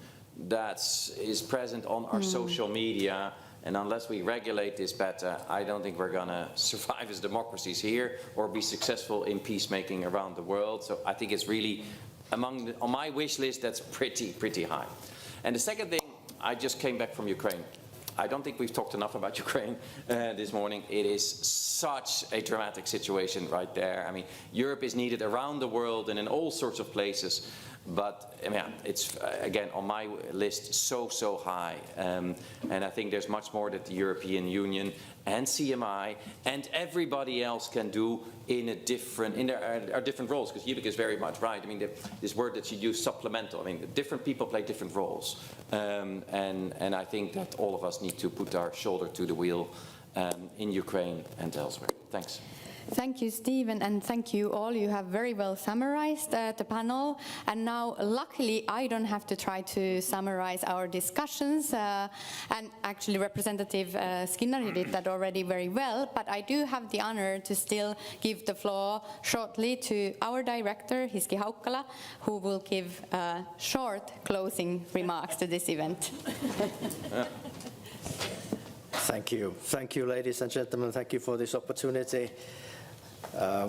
that is present on our social media, and unless we regulate this better, I don't think we're going to survive as democracies here or be successful in peacemaking around the world. So I think it's really on my wish list, that's pretty high. And the second thing, I just came back from Ukraine. I don't think we've talked enough about Ukraine this morning. It is such a dramatic situation right there. I mean, Europe is needed around the world and in all sorts of places. But it's, again, on my list so high. And I think there's much more that the European Union and CMI and everybody else can do in our different roles. Because Jibeke is very much right. I mean, this word that you use, supplemental. I mean, different people play different roles. And I think that all of us need to put our shoulder to the wheel in Ukraine and elsewhere. Thanks. Thank you, Stephen, and thank you all. You have very well summarized the panel. And now, luckily, I don't have to try to summarize our discussions. And actually, Representative Skinnari did that already very well. But I do have the honor to still give the floor shortly to our director, Hiski Haukkala, who will give short closing remarks to this event. Thank you. Thank you, ladies and gentlemen. Thank you for this opportunity.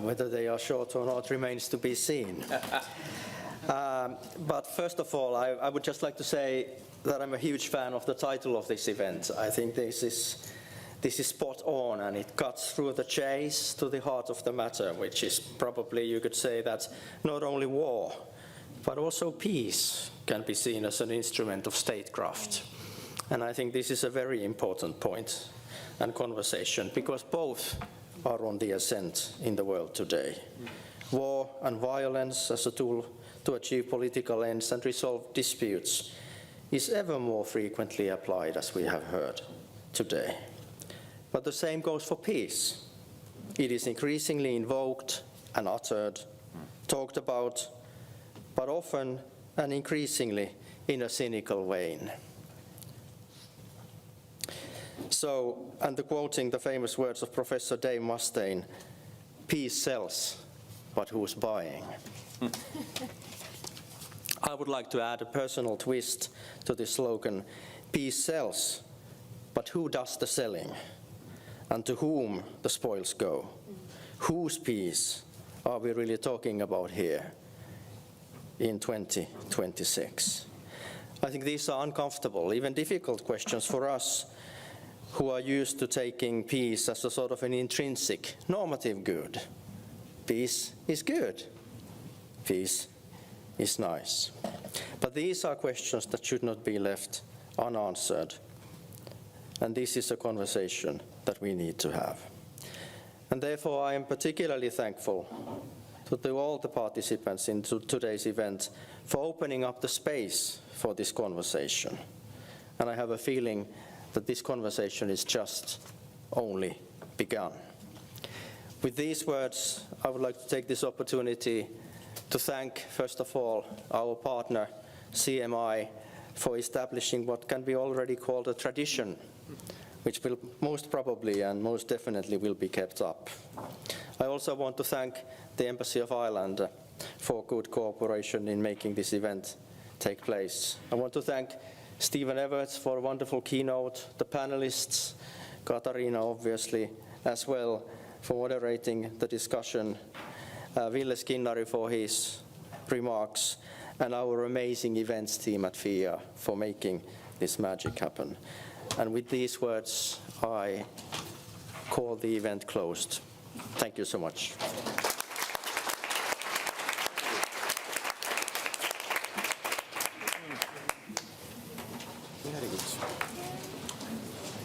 Whether they are short or not remains to be seen. But first of all, I would just like to say that I'm a huge fan of the title of this event. I think this is spot on, and it cuts through the chase to the heart of the matter, which is probably, you could say, that not only war, but also peace can be seen as an instrument of statecraft. And I think this is a very important point and conversation, because both are on the ascent in the world today. War and violence as a tool to achieve political ends and resolve disputes is ever more frequently applied, as we have heard today. But the same goes for peace. It is increasingly invoked and uttered, talked about, but often and increasingly in a cynical vein. So, and quoting the famous words of Professor Dave Mustaine, peace sells, but who's buying? I would like to add a personal twist to this slogan. Peace sells, but who does the selling? And to whom the spoils go? Whose peace are we really talking about here in 2026? I think these are uncomfortable, even difficult questions for us who are used to taking peace as a sort of an intrinsic, normative good. Peace is good. Peace is nice. But these are questions that should not be left unanswered. And this is a conversation that we need to have. And therefore, I am particularly thankful to all the participants in today's event for opening up the space for this conversation. And I have a feeling that this conversation is just only begun. With these words, I would like to take this opportunity to thank, first of all, our partner, CMI, for establishing what can be already called a tradition, which will most probably and most definitely will be kept up. I also want to thank the Embassy of Ireland for good cooperation in making this event take place. I want to thank Stephen Everts for a wonderful keynote, the panelists, Katarina obviously as well for moderating the discussion, Ville Skinnari for his remarks, and our amazing events team at FIA for making this magic happen. And with these words, I call the event closed. Thank you so much. Very good.